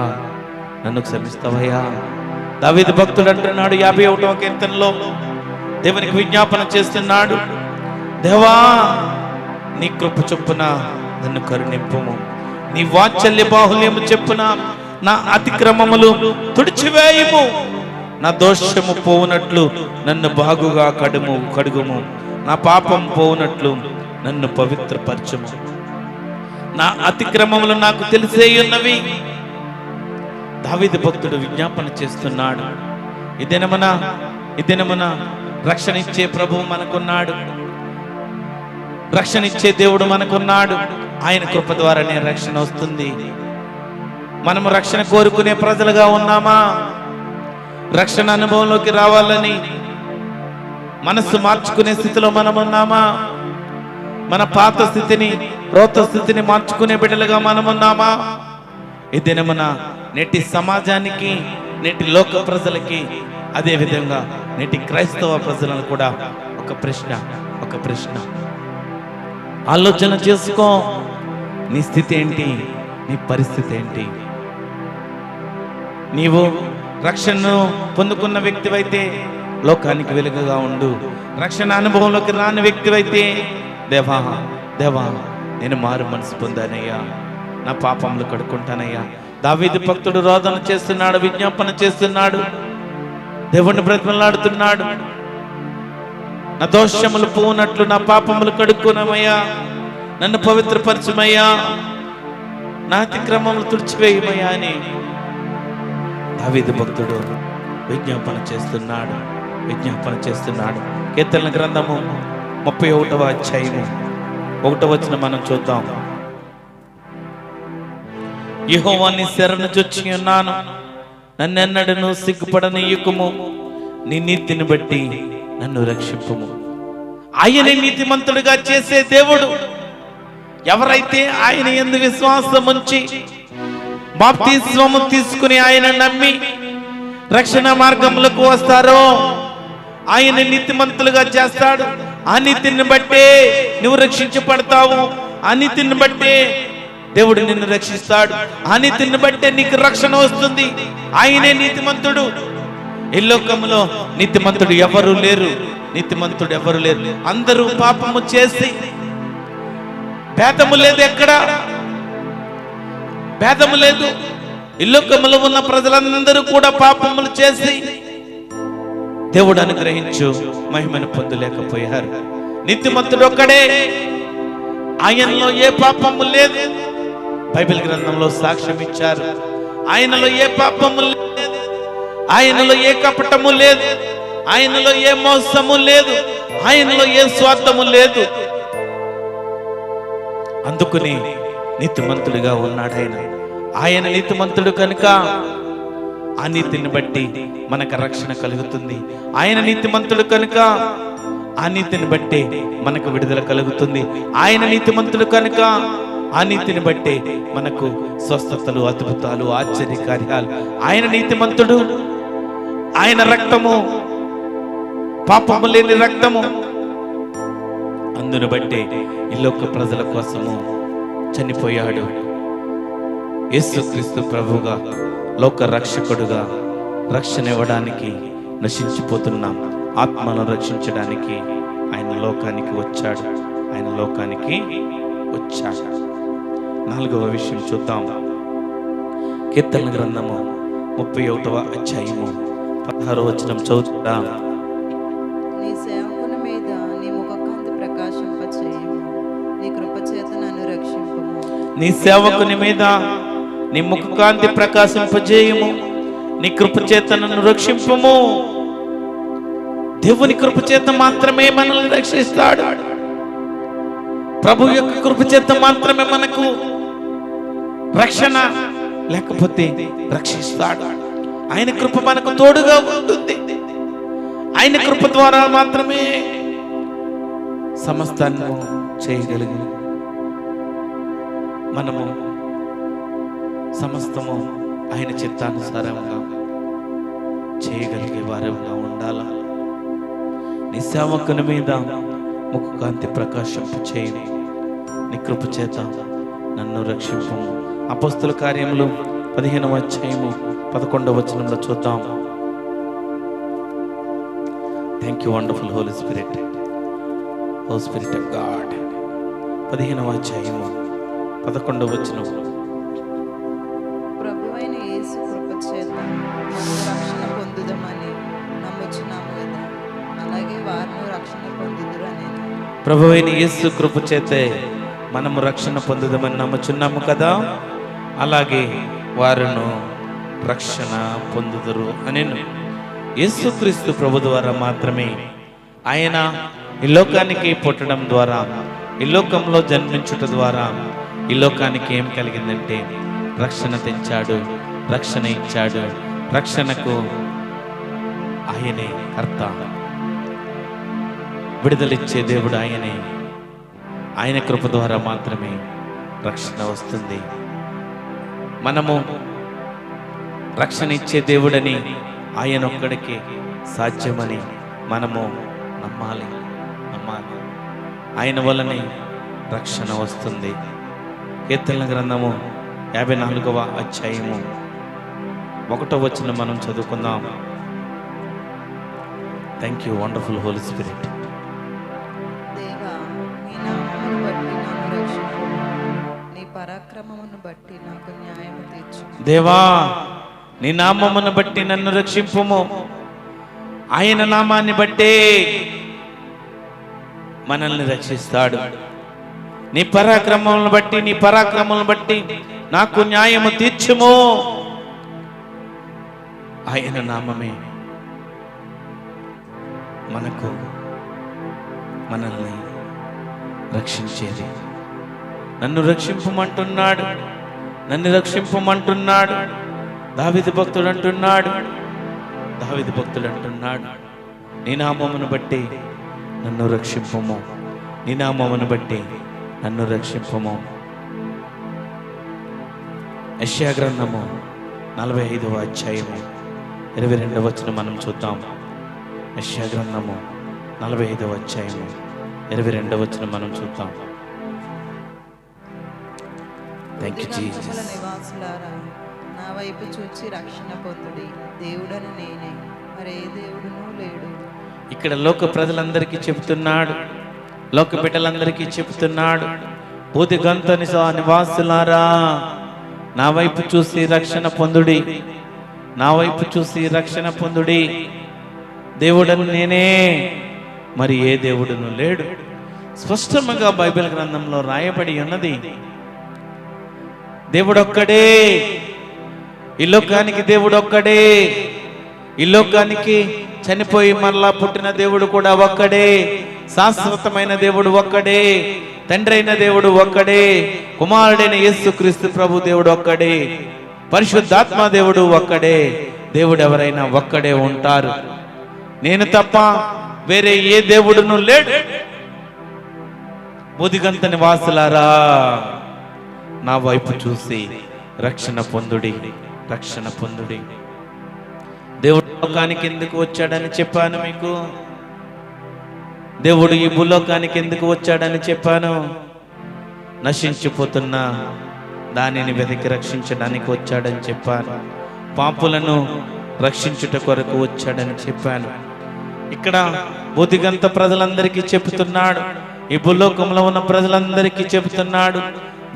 నన్ను క్షమిస్తావయ్యా. దావీదు భక్తుడు అంటున్నాడు 51వ కీర్తనలో, దేవునికి విజ్ఞాపన చేస్తున్నాడు, దేవా నీ కృప చొప్పున నన్ను కరుణింపుము, నీ వాత్సల్య బాహుల్యము చెప్పున నా అతిక్రమములు తుడిచివేయుము, నా దోషము పోవునట్లు నన్ను బాగుగా కడుగుము, నా పాపం పోవునట్లు నన్ను పవిత్రపరచుము. నా అతిక్రమములు నాకు తెలిసే ఉన్నవి. దావీదు భక్తుడు విజ్ఞాపన చేస్తున్నాడు. ఈ దినమున రక్షణ ఇచ్చే ప్రభువు మనకున్నాడు, రక్షణ ఇచ్చే దేవుడు మనకున్నాడు. ఆయన కృప ద్వారానే రక్షణ వస్తుంది. మనము రక్షణ కోరుకునే ప్రజలుగా ఉన్నామా? రక్షణ అనుభవంలోకి రావాలని మనస్సు మార్చుకునే స్థితిలో మనం ఉన్నామా? మన పాత స్థితిని, రోత స్థితిని మార్చుకునే బిడ్డలుగా మనం ఉన్నామా? ఈ దినమున నేటి సమాజానికి, నేటి లోక ప్రజలకి, అదే విధంగా నేటి క్రైస్తవ ప్రజలను కూడా ఒక ప్రశ్న ఆలోచన చేసుకో. నీ స్థితి ఏంటి? నీ పరిస్థితి ఏంటి? నీవు రక్షణను పొందుకున్న వ్యక్తివైతే లోకానికి వెలుగుగా ఉండు. రక్షణ అనుభవంలోకి రాని వ్యక్తివైతే, దేవా నేను మారు మనసు పొందానయ్యా, నా పాపములు కడుక్కుంటానయ్యా. దావీదు భక్తుడు రోదన చేస్తున్నాడు, విజ్ఞాపన చేస్తున్నాడు, దేవుణ్ణి బ్రతిమలాడుతున్నాడు. నా దోషములు పోనట్లు నా పాపములు కడుక్కునమయ్యా, నన్ను పవిత్రపరచుమయ్యా, నా అతిక్రమములు తుడిచివేయమయ్యా అని దావీదు భక్తుడు విజ్ఞాపన చేస్తున్నాడు. కీర్తనల గ్రంథము 31వ అధ్యాయము 1వ వచనం మనం చూద్దాం. యెహోవాని శరణు జొచ్చి ఉన్నాను, నన్నెన్నడను సిగ్గుపడనీయకుము, నీ నీతిని బట్టి నన్ను రక్షింపుము. ఆయన నీతిమంతుడిగా చేసే దేవుడు. ఎవరైతే ఆయన యందు విశ్వాసం ఉంచి బాప్తిస్మము తీసుకుని ఆయన నమ్మి రక్షణ మార్గములకు వస్తారో ఆయన నీతిమంతులుగా చేస్తాడు. ఆ నీతిని బట్టే నువ్వు రక్షించబడతావు. ఆ నీతిని బట్టే దేవుడు నిన్ను రక్షిస్తాడు. ఆ నీతిని బట్టే నీకు రక్షణ వస్తుంది. ఆయనే నీతిమంతుడు. ఈ లోకంలో నీతిమంతుడు ఎవరు లేరు. నీతిమంతుడు ఎవరు లేరు. అందరూ పాపము చేసి, భేదము లేదు, ఎక్కడ భేదము లేదు. ఈ లోకంలో ఉన్న ప్రజలందరూ కూడా పాపములు చేసి దేవుడు అనుగ్రహించు మహిమను పొందలేకపోయారు. నీతిమంతుడు ఒక్కడే, ఆయనలో ఏ పాపము లేదు. బైబిల్ గ్రంథంలో సాక్ష్యం ఇచ్చారు. ఆయనలో ఏ పాపము లేదు, ఆయనలో ఏ కపటము లేదు, ఆయనలో ఏ మోసము లేదు, ఆయనలో ఏ స్వార్థము లేదు. అందుకుని నీతిమంతుడిగా ఉన్నాడు ఆయన. ఆయన నీతిమంతుడు కనుక ఆ నీతిని బట్టి మనకు రక్షణ కలుగుతుంది. ఆయన నీతిమంతుడు కనుక ఆ నీతిని బట్టి మనకు విడుదల కలుగుతుంది. ఆయన నీతిమంతుడు కనుక ఆ నీతిని బట్టి మనకు స్వస్థతలు, అద్భుతాలు, ఆశ్చర్య కార్యాలు. ఆయన నీతిమంతుడు. ఆయన రక్తము పాపము లేని రక్తము. అందును బట్టి ఈ లోక ప్రజల కోసము చనిపోయాడు. యేసుక్రీస్తు ప్రభువుగా, లోక రక్షకుడుగా రక్షణ ఇవ్వడానికి నశించిపోతున్నాం. ఆత్మను రక్షించడానికి ఆయన లోకానికి వచ్చాడు. ఆయన లోకానికి వచ్చాడు. 4వ విషయం చూద్దాం. కీర్తన గ్రంథము 31వ అధ్యాయము 16వ వచనం చదువుతా. నీ సేవకుని మీద నీ ముఖకాంతి ప్రకాశింపచేయము, నీ కృపచేత నన్ను రక్షింపుము. నీ సేవకుని మీద నీ ముఖకాంతి ప్రకాశింపజేయము, నీ కృపచేత నన్ను రక్షింపుము. దేవుని కృపచేత మాత్రమే మనల్ని రక్షిస్తాడు. ప్రభు యొక్క కృపచేత మాత్రమే మనకు రక్షణ, లేకపోతే రక్షిస్తాడు. ఆయన కృప మనకు తోడుగా ఉంటుంది. ఆయన కృప ద్వారా మాత్రమే సమస్తాన్ని చేయగలిగి మనము సమస్తము ఆయన చిత్తానుసారంగా చేయగలిగే వారంగా ఉండాలి. నీ సేవకుని మీద ముఖకాంతి ప్రకాశింపు చేయు, నీ కృప చేత నన్ను రక్షింపు. అపోస్తుల కార్యములు 15వ అధ్యాయము 11వ వచనంలో చూద్దాం. Thank you wonderful Holi spirit, O spirit of God. 15వ అధ్యాయము 11వ వచనం. ప్రభువైన యేసు కృపచేత మనము రక్షణ పొందుదామని నమ్ముచున్నాము కదా, అలాగే వారిని రక్షణ పొందుదురు అని. ప్రభువైన యేసు కృప చేతే మనము రక్షణ పొందుదామని నమ్ముచున్నాము కదా, అలాగే వారును రక్షణ పొందుదురు అని. యేసుక్రీస్తు ప్రభు ద్వారా మాత్రమే, ఆయన ఈ లోకానికి పుట్టడం ద్వారా, ఈ లోకంలో జన్మించుట ద్వారా ఈ లోకానికి ఏం కలిగిందంటే రక్షణ తెచ్చాడు, రక్షణ ఇచ్చాడు. రక్షణకు ఆయనే కర్త, విడుదలిచ్చే దేవుడు ఆయనే. ఆయన కృప ద్వారా మాత్రమే రక్షణ వస్తుంది. మనము రక్షణ ఇచ్చే దేవుడని, ఆయన ఒక్కడికి సాధ్యమని మనము నమ్మాలి. ఆయన వల్లనే రక్షణ వస్తుంది. కీర్తనల గ్రంథము 54వ అధ్యాయము 1వ వచనం మనం చదువుకుందాం. Thank you wonderful Holi spirit. దేవా, నీ నామమును బట్టి నన్ను రక్షింపుము, నీ పరాక్రమమును బట్టి నాకు న్యాయము తీర్చుము. దేవా, నీ నామమును బట్టి నన్ను రక్షింపుము. ఆయన నామాన్ని బట్టే మనల్ని రక్షిస్తాడు. నీ పరాక్రమములను బట్టి, నీ పరాక్రమములను బట్టి నాకు న్యాయము తీర్చుము. ఆయన నామమే మనల్ని రక్షించేది. నన్ను రక్షింపమంటున్నాడు, నన్ను రక్షింపమంటున్నాడు. దావీదు భక్తుడు అంటున్నాడు, నీ నామమును బట్టి నన్ను రక్షింపుము, నీ నామమును బట్టి నన్ను రక్షింపుము. యెషయా గ్రంథము 45వ అధ్యాయము 22వ వచనం మనం చూద్దాం. యెషయా గ్రంథము 45వ అధ్యాయము 22వ వచనం మనం చూద్దాం. థ్యాంక్ యూ భూదిగంతముల జీసస్. నివాసులారా నా వైపు చూచి రక్షణ పొందుడి. దేవుడని నేనే, మరి ఏ దేవుడునూ లేడు. ఇక్కడ లోక ప్రజలందరికీ చెబుతున్నాడు, లోక బిడ్డలందరికీ చెబుతున్నాడు, భూదిగంత నివాసులారా నా వైపు చూసి రక్షణ పొందుడి, నా వైపు చూసి రక్షణ పొందుడి. దేవుడని నేనే, మరి ఏ దేవుడును లేడు. స్పష్టంగా బైబిల్ గ్రంథంలో రాయబడి ఉన్నది. దేవుడొక్కడే, ఈ లోకానికి దేవుడొక్కడే, ఈ లోకానికి చనిపోయి మరలా పుట్టిన దేవుడు కూడా ఒక్కడే, శాశ్వతమైన దేవుడు ఒక్కడే, తండ్రి అయిన దేవుడు ఒక్కడే, కుమారుడైన యేసుక్రీస్తు ప్రభు దేవుడు ఒక్కడే, పరిశుద్ధాత్మ దేవుడు ఒక్కడే. దేవుడు ఎవరైనా ఒక్కడే ఉంటారు. నేను తప్ప వేరే ఏ దేవుడును లేడు. భూదిగంత నివాసులారా నా వైపు చూసి రక్షణ పొందుడి, రక్షణ పొందుడి. దేవుడు లోకానికి ఎందుకు వచ్చాడని చెప్పాను మీకు. దేవుడు ఈ భూలోకానికి ఎందుకు వచ్చాడని చెప్పాను. నశించిపోతున్న దానిని వెతికి రక్షించడానికి వచ్చాడని చెప్పాను. పాపులను రక్షించుట కొరకు వచ్చాడని చెప్పాను. ఇక్కడ భూదిగంత ప్రజలందరికీ చెబుతున్నాడు, ఈ భూలోకంలో ఉన్న ప్రజలందరికీ చెబుతున్నాడు,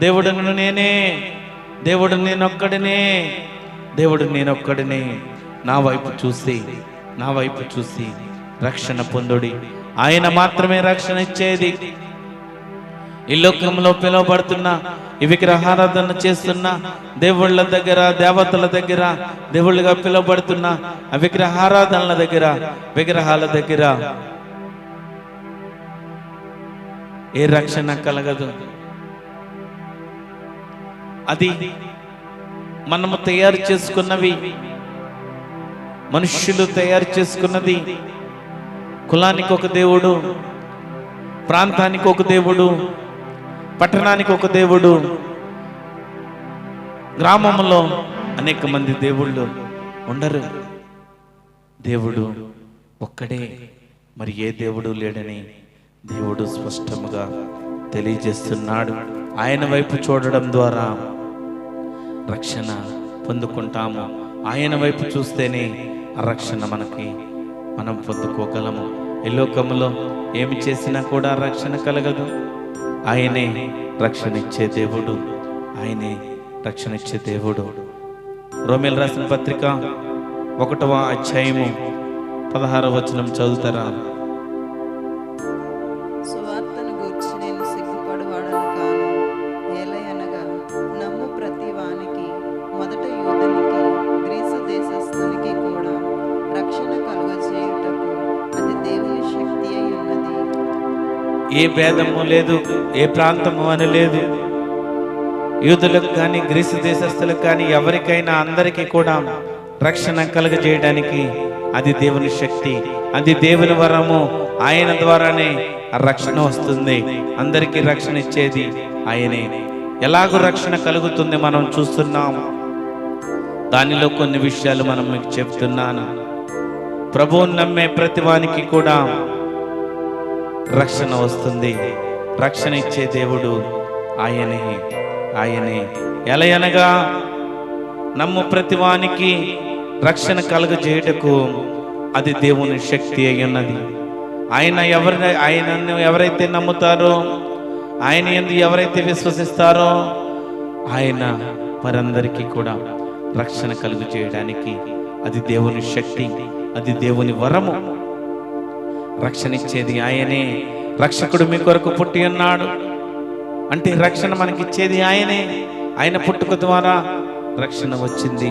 దేవుడును నేనే, దేవుడు నేనొక్కడినే, దేవుడు నేనొక్కడినే. నా వైపు చూసి రక్షణ పొందుడి. ఆయన మాత్రమే రక్షణ ఇచ్చేది. ఈ లోకంలో పిలువబడుతున్న, ఈ విగ్రహారాధన చేస్తున్న దేవుళ్ళ దగ్గర, దేవతల దగ్గర, దేవుళ్ళుగా పిలువబడుతున్న ఆ విగ్రహారాధనల దగ్గర, విగ్రహాల దగ్గర ఏ రక్షణ కలగదు. అది మనము తయారు చేసుకున్నవి, మనుష్యులు తయారు చేసుకున్నది. కులానికి ఒక దేవుడు, ప్రాంతానికి ఒక దేవుడు, పట్టణానికి ఒక దేవుడు, గ్రామంలో అనేక మంది దేవుళ్ళు ఉండరు. దేవుడు ఒక్కడే, మరి ఏ దేవుడు లేడని దేవుడు స్పష్టంగా తెలియజేస్తున్నాడు. ఆయన వైపు చూడడం ద్వారా రక్షణ పొందుకుంటాము. ఆయన వైపు చూస్తేనే ఆ రక్షణ మనం పొందుకోగలము. ఈ లోకంలో ఏమి చేసినా కూడా రక్షణ కలగదు. ఆయనే రక్షణ ఇచ్చే దేవుడు, ఆయనే రక్షణ ఇచ్చే దేవుడు. రోమీయులకు రాసిన పత్రిక 1వ అధ్యాయము 16వ వచనం చదువుతారా? సువార్తను గూర్చి నేను సిగ్గుపడువాడను కాను. ఏలయనగా నమ్ము ప్రతి వానికి, మొదట యూదునికి గ్రీసు దేశస్థునికి కూడా రక్షణ కలుగజేయుటకు అది దేవుని శక్తి అయి ఉన్నది. ఏ భేదము లేదు, ఏ ప్రాంతము అని లేదు. యూదులకు కానీ గ్రీసు దేశస్థులకు కానీ ఎవరికైనా అందరికీ కూడా రక్షణ కలుగజేయడానికి అది దేవుని శక్తి, అది దేవుని వరము. ఆయన ద్వారానే ఆ రక్షణ వస్తుంది. అందరికీ రక్షణ ఇచ్చేది ఆయనే. ఎలాగో రక్షణ కలుగుతుంది మనం చూస్తున్నాం. దానిలో కొన్ని విషయాలు మనం మీకు చెప్తున్నాను. ప్రభువుని నమ్మే ప్రతి వానికి కూడా రక్షణ వస్తుంది. రక్షణ ఇచ్చే దేవుడు ఆయనే, ఆయనే. ఎలయనగా నమ్ము ప్రతి వానికి రక్షణ కలుగజేయుటకు అది దేవుని శక్తి అయి ఉన్నది. ఆయనను ఎవరైతే నమ్ముతారో, ఆయన యందు ఎవరైతే విశ్వసిస్తారో, ఆయన వారందరికీ కూడా రక్షణ కలుగు చేయడానికి అది దేవుని శక్తి, అది దేవుని వరము. రక్షణ ఇచ్చేది ఆయనే. రక్షకుడు మీ కొరకు పుట్టి ఉన్నాడు అంటే రక్షణ మనకిచ్చేది ఆయనే. ఆయన పుట్టుక ద్వారా రక్షణ వచ్చింది.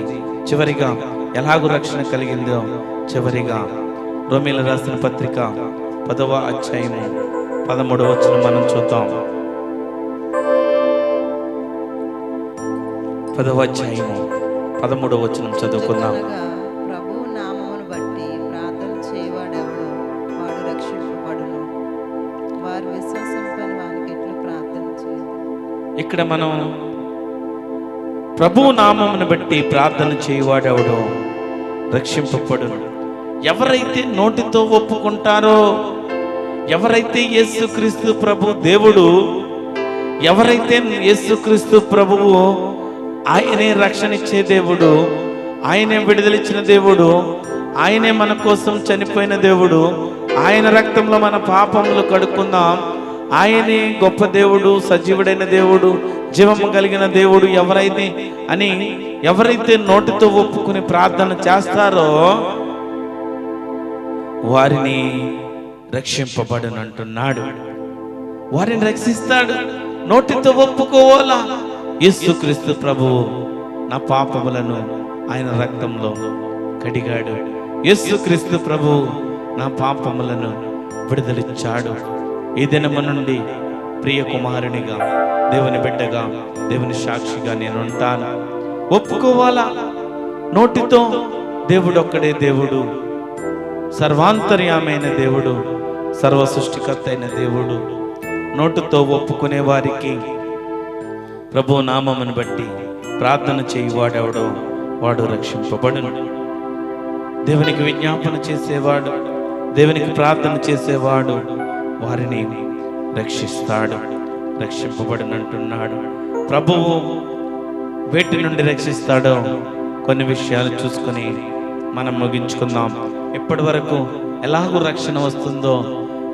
చివరిగా ఎలాగూ రక్షణ కలిగిందో చివరిగా రోమీయులకు రాసిన పత్రిక 10వ అధ్యాయము 13వ వచనం మనం చూద్దాం. 10వ అధ్యాయము 13వ వచనం చదువుకుందాం. ప్రభువు నామమును బట్టి ప్రార్థన చేయవాడెవడో వాడు రక్షింపబడును. వారు విశ్వసింపని వానికి ఎట్లు ప్రార్థన చేయదు. ఇక్కడ మనం ప్రభువు నామమును బట్టి ప్రార్థన చేయవాడెవడో రక్షింపబడును. ఎవరైతే నోటితో ఒప్పుకుంటారో, ఎవరైతే యేసుక్రీస్తు ప్రభు దేవుడు ఎవరైతే యేసుక్రీస్తు ప్రభువు ఆయనే రక్షణ ఇచ్చే దేవుడు, ఆయనే విడుదలిచ్చిన దేవుడు, ఆయనే మన కోసం చనిపోయిన దేవుడు, ఆయన రక్తంలో మన పాపములు కడుక్కుందాం, ఆయనే గొప్ప దేవుడు, సజీవుడైన దేవుడు, జీవము కలిగిన దేవుడు ఎవరైతే నోటితో ఒప్పుకుని ప్రార్థన చేస్తారో వారిని రక్షింపబడనంటున్నాడు. వారిని రక్షిస్తాడు. నోటితో ఒప్పుకోవాలా, యేసుక్రీస్తు ప్రభువు నా పాపములను ఆయన రక్తంలో కడిగాడు, యేసుక్రీస్తు ప్రభువు నా పాపములను విడుదలిచ్చాడు. ఈ దినము నుండి ప్రియ కుమారునిగా, దేవుని బిడ్డగా, దేవుని సాక్షిగా నేను ఉంటాను. ఒప్పుకోవాలా నోటితో. దేవుడు ఒక్కడే దేవుడు, సర్వాంతర్యామైన దేవుడు, సర్వ సృష్టికర్త అయిన దేవుడు. నోటితో ఒప్పుకునే వారికి ప్రభు నామమును బట్టి ప్రార్థన చేయువాడెవడో వాడు రక్షింపబడును. దేవునికి విజ్ఞాపన చేసేవాడు, దేవునికి ప్రార్థన చేసేవాడు వారిని రక్షిస్తాడు, రక్షింపబడునంటున్నాడు. ప్రభువు వేటి నుండి రక్షిస్తాడో కొన్ని విషయాలు చూసుకొని మనం ముగించుకుందాం. ఇప్పటి వరకు ఎలాగో రక్షణ వస్తుందో,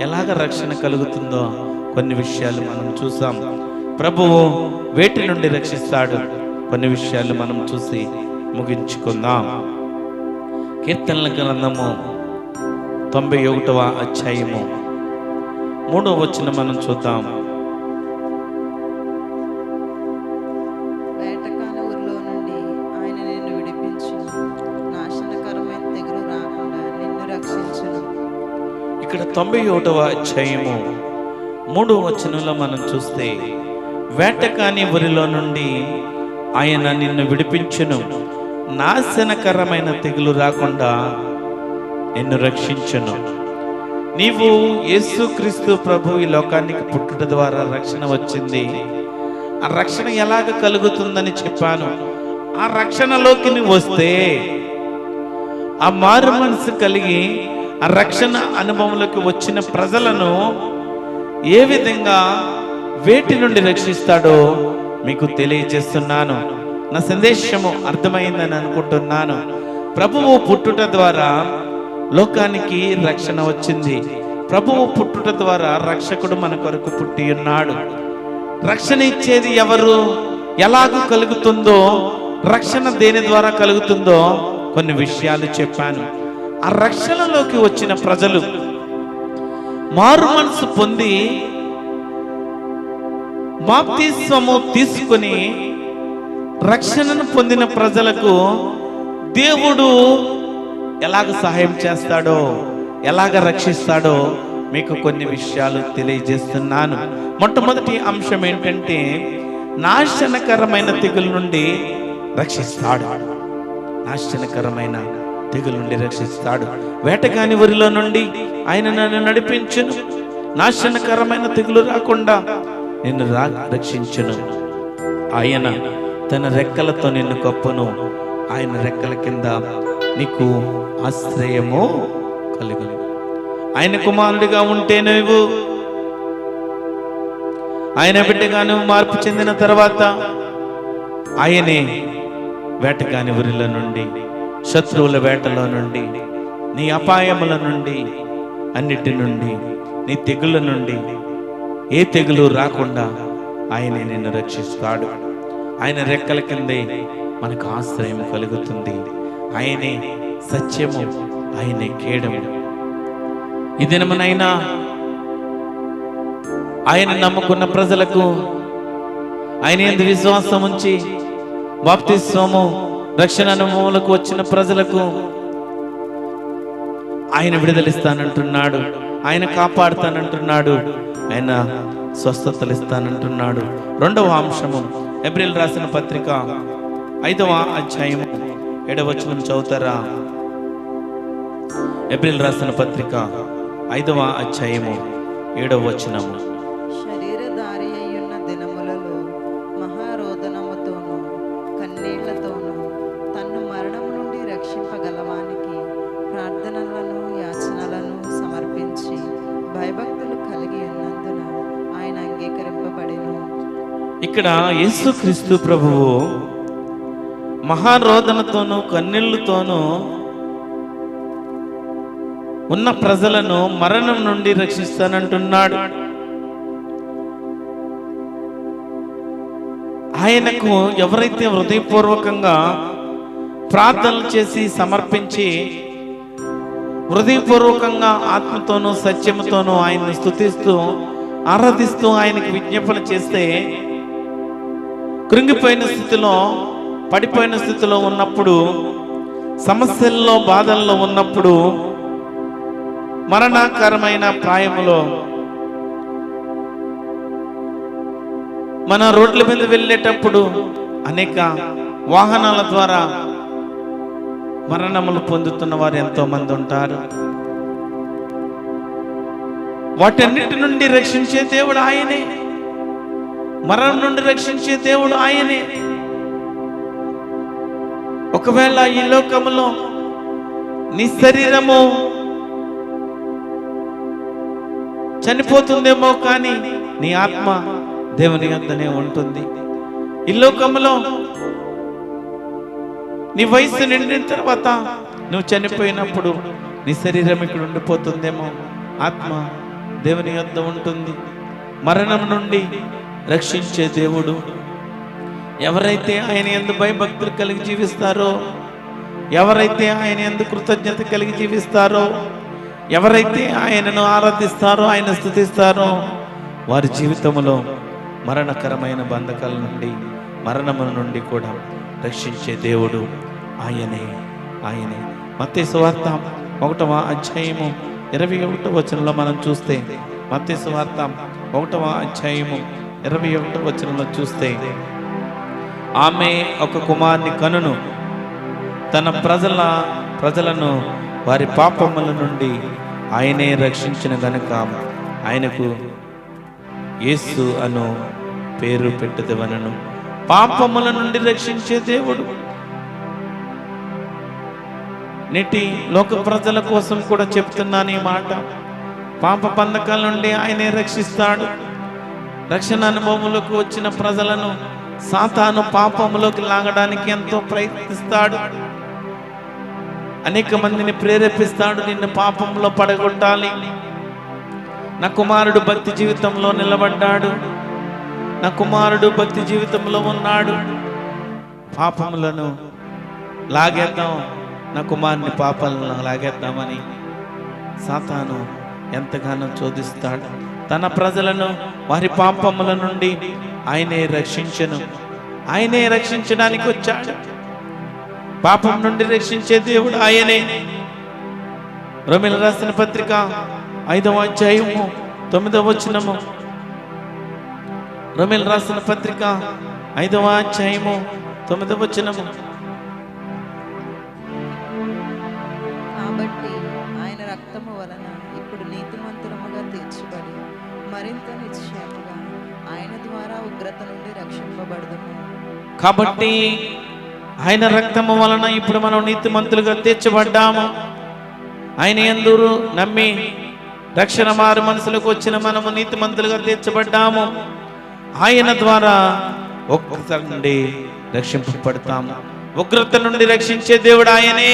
ఎలాగ రక్షణ కలుగుతుందో కొన్ని విషయాలు మనం చూసాం. ప్రభువు వేటి నుండి రక్షిస్తాడు కొన్ని విషయాలు మనం చూసి ముగించుకుందాం. కీర్తనల గ్రంథము 91వ అధ్యాయము 3వ వచనం మనం చూద్దాం. వేటకాని ఊరిలో నుండి ఆయన నిన్ను విడిపించును, నాశనకరమైన తెగులు రాకుండా నిన్ను రక్షించును. ఇక్కడ 91వ అధ్యాయము 3వ వచనంలో మనం చూస్తే, వేటకాని ఊరిలో నుండి ఆయన నిన్ను విడిపించును, నాశనకరమైన తెగులు రాకుండా నిన్ను రక్షించును. నీవు యేసుక్రీస్తు ప్రభు ఈ లోకానికి పుట్టుట ద్వారా రక్షణ వచ్చింది. ఆ రక్షణ ఎలాగ కలుగుతుందని చెప్పాను. ఆ రక్షణలోకి నువ్వు వస్తే, ఆ మారు మనసు కలిగి ఆ రక్షణ అనుభవంలోకి వచ్చిన ప్రజలను ఏ విధంగా వేటి నుండి రక్షిస్తాడో మీకు తెలియజేస్తున్నాను. నా సందేశము అర్థమైందని అనుకుంటున్నాను. ప్రభువు పుట్టుట ద్వారా లోకానికి రక్షణ వచ్చింది. ప్రభువు పుట్టుట ద్వారా రక్షకుడు మన కొరకు పుట్టి ఉన్నాడు. రక్షణ ఇచ్చేది ఎవరు, ఎలాగూ కలుగుతుందో, రక్షణ దేని ద్వారా కలుగుతుందో కొన్ని విషయాలు చెప్పాను. ఆ రక్షణలోకి వచ్చిన ప్రజలు మారు మనసు పొంది బాప్తిస్మము తీసుకుని రక్షణను పొందిన ప్రజలకు దేవుడు ఎలాగ సహాయం చేస్తాడో, ఎలాగ రక్షిస్తాడో మీకు కొన్ని విషయాలు తెలియజేస్తున్నాను. మొట్టమొదటి అంశం ఏంటంటే, నాశనకరమైన తెగుల నుండి రక్షిస్తాడు. నాశనకరమైన తెగుల నుండి రక్షిస్తాడు. వేటగాని ఊరిలో నుండి ఆయన నన్ను నడిపించును, నాశనకరమైన తెగులు రాకుండా నిన్ను రక్షించును. ఆయన తన రెక్కలతో నిన్ను కప్పును, ఆయన రెక్కల కింద నీకు ఆశ్రయము కలుగును. ఆయన కుమారుడిగా ఉంటే నువ్వు, ఆయన బిడ్డగా నువ్వు మార్పు చెందిన తర్వాత ఆయనే వేటగాని ఊరిలో నుండి, శత్రువుల వేటలో నుండి, నీ అపాయముల నుండి, అన్నిటి నుండి, నీ తెగుల నుండి ఏ తెగులు రాకుండా ఆయనే నిన్ను రక్షిస్తాడు. ఆయన రెక్కల కిందే మనకు ఆశ్రయం కలుగుతుంది. ఆయనే సత్యము, ఆయనే కేడము. ఈ దినమునైనా ఆయన నమ్ముకున్న ప్రజలకు, ఆయన యందు విశ్వాసం ఉంచి బాప్తిస్మము రక్షణ అనుభవములకు వచ్చిన ప్రజలకు ఆయన విడుదలిస్తానంటున్నాడు, ఆయన కాపాడుతానంటున్నాడు, ఆయన స్వస్థతలు ఇస్తానంటున్నాడు. రెండవ అంశము, ఏప్రిల్ రాసిన పత్రిక 5వ అధ్యాయము 7వ వచనం చదువుతారా? ఏప్రిల్ రాసిన పత్రిక 5వ అధ్యాయము 7వ వచనము. శరీరధారి అయ్యున్న దినములలో మహారోదనముతోనూ కన్నీళ్లతోనూ తన్ను మరణం నుండి రక్షింపగలవానికి ప్రార్థనలను యాచనలను సమర్పించి భయభక్తులు కలిగి ఉన్నందున ఆయన అంగీకరింపబడెను. ఇక్కడ యేసుక్రీస్తు ప్రభువు మహారోదనతోనూ కన్నీళ్లతోనూ ఉన్న ప్రజలను మరణం నుండి రక్షిస్తానంటున్నాడు. ఆయనకు ఎవరైతే హృదయపూర్వకంగా ప్రార్థనలు చేసి సమర్పించి హృదయపూర్వకంగా ఆత్మతోనూ సత్యముతోనూ ఆయన్ని స్తుతిస్తూ ఆరాధిస్తూ ఆయనకు విజ్ఞాపన చేస్తే, కృంగిపోయిన స్థితిలో పడిపోయిన స్థితిలో ఉన్నప్పుడు, సమస్యల్లో బాధల్లో ఉన్నప్పుడు, మరణాకరమైన ప్రాయములో మన రోడ్ల మీద వెళ్ళేటప్పుడు అనేక వాహనాల ద్వారా మరణములు పొందుతున్న వారు ఎంతో మంది ఉంటారు. వాటన్నిటి నుండి రక్షించే దేవుడు ఆయనే. మరణం నుండి రక్షించే దేవుడు ఆయనే. ఒకవేళ ఈ లోకములో నీ శరీరము చనిపోతుందేమో, కానీ నీ ఆత్మ దేవుని యొద్దనే ఉంటుంది. ఈ లోకములో నీ వయసు నిండిన తర్వాత నువ్వు చనిపోయినప్పుడు నీ శరీరం ఇక్కడ ఉండిపోతుందేమో, ఆత్మ దేవుని యొద్ద ఉంటుంది. మరణం నుండి రక్షించే దేవుడు. ఎవరైతే ఆయన యందు భయభక్తులు కలిగి జీవిస్తారో, ఎవరైతే ఆయన యందు కృతజ్ఞత కలిగి జీవిస్తారో, ఎవరైతే ఆయనను ఆరాధిస్తారో, ఆయన స్తుతిస్తారో, వారి జీవితంలో మరణకరమైన బంధకాల నుండి, మరణముల నుండి కూడా రక్షించే దేవుడు ఆయనే. ఆయనే. మత్తయి సువార్త 1వ అధ్యాయము 21వ వచనంలో మనం చూస్తే, మత్తయి సువార్త 1వ అధ్యాయము 21వ వచనంలో చూస్తే, ఆమె ఒక కుమారుని కనును, తన ప్రజలను వారి పాపముల నుండి ఆయనే రక్షించిన గనుక ఆయనకు యేసు అను పేరు పెట్టుదవనను. పాపముల నుండి రక్షించే దేవుడు. నేటి లోక ప్రజల కోసం కూడా చెప్తున్నాను ఈ మాట. పాప బంధకాల నుండి ఆయనే రక్షిస్తాడు. రక్షణ అనుభవములకు వచ్చిన ప్రజలను సాతాను పాపములోకి లాగడానికి ఎంతో ప్రయత్నిస్తాడు. అనేక మందిని ప్రేరేపిస్తాడు, నిన్ను పాపంలో పడగొట్టాలి. నా కుమారుడు భక్తి జీవితంలో నిలబడ్డాడు, నా కుమారుడు భక్తి జీవితంలో ఉన్నాడు, పాపములను లాగేద్దాం, నా కుమారుని పాపాలను లాగేద్దామని సాతాను ఎంతగానో చోదిస్తాడు. తన ప్రజలను వారి పాపముల నుండి ఆయనే రక్షించెను. ఆయనే రక్షించడానికి వచ్చాడు. పాపం నుండి రక్షించే దేవుడు ఆయనే. రోమీయులకు రాసిన పత్రిక 5వ అధ్యాయము 9వ వచనము. రోమీయులకు రాసిన పత్రిక 5వ అధ్యాయము 9వ వచనము. కాబట్టి ఆయన రక్తము వలన ఇప్పుడు నీతిమంతులముగా తీర్చబడి మరింత నిశ్చయముగా ఆయన ద్వారా ఉగ్రత నుండి రక్షింపబడుదుము. కాబట్టి ఆయన రక్తము వలన ఇప్పుడు మనం నీతిమంతులుగా తీర్చబడ్డాము. ఆయన యందు నమ్మి రక్షణ మారు మనసులకు వచ్చిన మనము నీతిమంతులుగా తీర్చబడ్డాము. ఆయన ద్వారా ఒక్కసారి నుండి రక్షింపబడతాము. ఉగ్రత నుండి రక్షించే దేవుడు ఆయనే.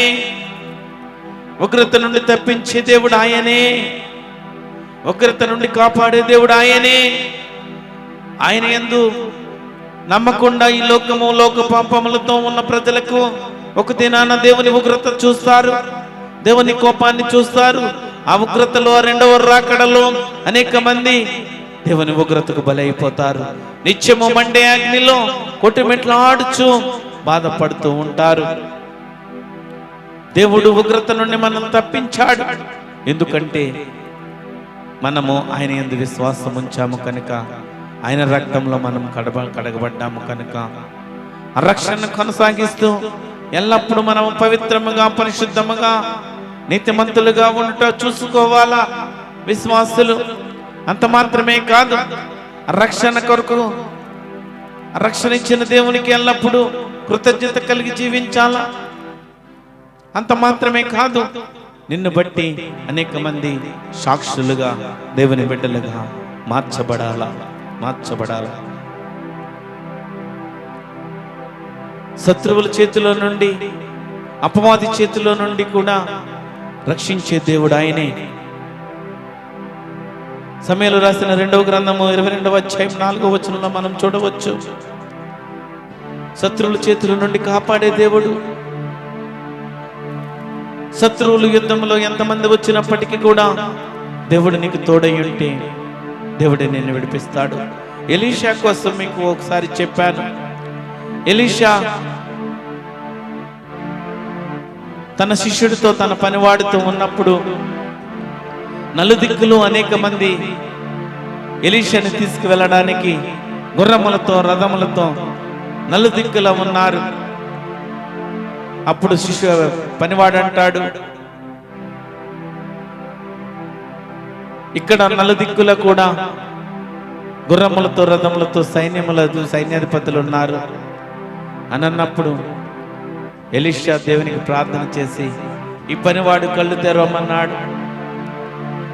ఉగ్రత నుండి తప్పించే దేవుడు ఆయనే. ఉగ్రత నుండి కాపాడే దేవుడు ఆయనే. ఆయన యందు నమ్మకుండా ఈ లోకము లోక పాపములతో ఉన్న ప్రజలకు ఒక దినాన దేవుని ఉగ్రత చూస్తారు, దేవుని కోపాన్ని చూస్తారు. ఆ ఉగ్రతలో రెండవ రాకడలో అనేక మంది దేవుని ఉగ్రతకు బలైపోతారు. నిత్యము మండే అగ్నిలో కొట్టుమిట్లాడుచు బాధపడుతూ ఉంటారు. దేవుడు ఉగ్రత నుండి మనం తప్పించాడు. ఎందుకంటే మనము ఆయన యందు విశ్వాసం ఉంచాము కనుక, ఆయన రక్తంలో మనం కడగబడ్డాము కనుక, ఆ రక్షణను కొనసాగిస్తూ ఎల్లప్పుడూ మనం పవిత్రముగా పరిశుద్ధముగా నీతిమంతులుగా ఉంట చూసుకోవాలా విశ్వాసులు. అంత మాత్రమే కాదు, రక్షణ కొరకు రక్షణ ఇచ్చిన దేవునికి ఎల్లప్పుడూ కృతజ్ఞత కలిగి జీవించాలా. అంత మాత్రమే కాదు, నిన్ను బట్టి అనేక మంది సాక్షులుగా దేవుని బిడ్డలుగా మార్చబడాలా. శత్రువుల చేతిలో నుండి, అపవాది చేతిలో నుండి కూడా రక్షించే దేవుడు ఆయనే. సమూయేలు రాసిన 2వ గ్రంథము 22వ అధ్యాయం 4వ వచనంలో మనం చూడవచ్చు, శత్రువుల చేతుల నుండి కాపాడే దేవుడు. శత్రువులు యుద్ధంలో ఎంతమంది వచ్చినప్పటికీ కూడా దేవుడు నీకు తోడై ఉంటే దేవుడే నిన్ను విడిపిస్తాడు. ఎలీషా కోసం మీకు ఒకసారి చెప్పాను. ఎలీషా తన శిష్యుడితో, తన పనివాడితో ఉన్నప్పుడు నలుదిక్కులు అనేక మంది ఎలీషాని తీసుకువెళ్ళడానికి గుర్రములతో, రథములతో నలుదిక్కుల ఉన్నారు. అప్పుడు పనివాడు అంటాడు, ఇక్కడ నలుదిక్కుల కూడా గుర్రములతో, రథములతో సైన్యాధిపతులు ఉన్నారు అని అన్నప్పుడు ఎలీషా దేవునికి ప్రార్థన చేసి ఈ పనివాడు కళ్ళు తెరవమన్నాడు.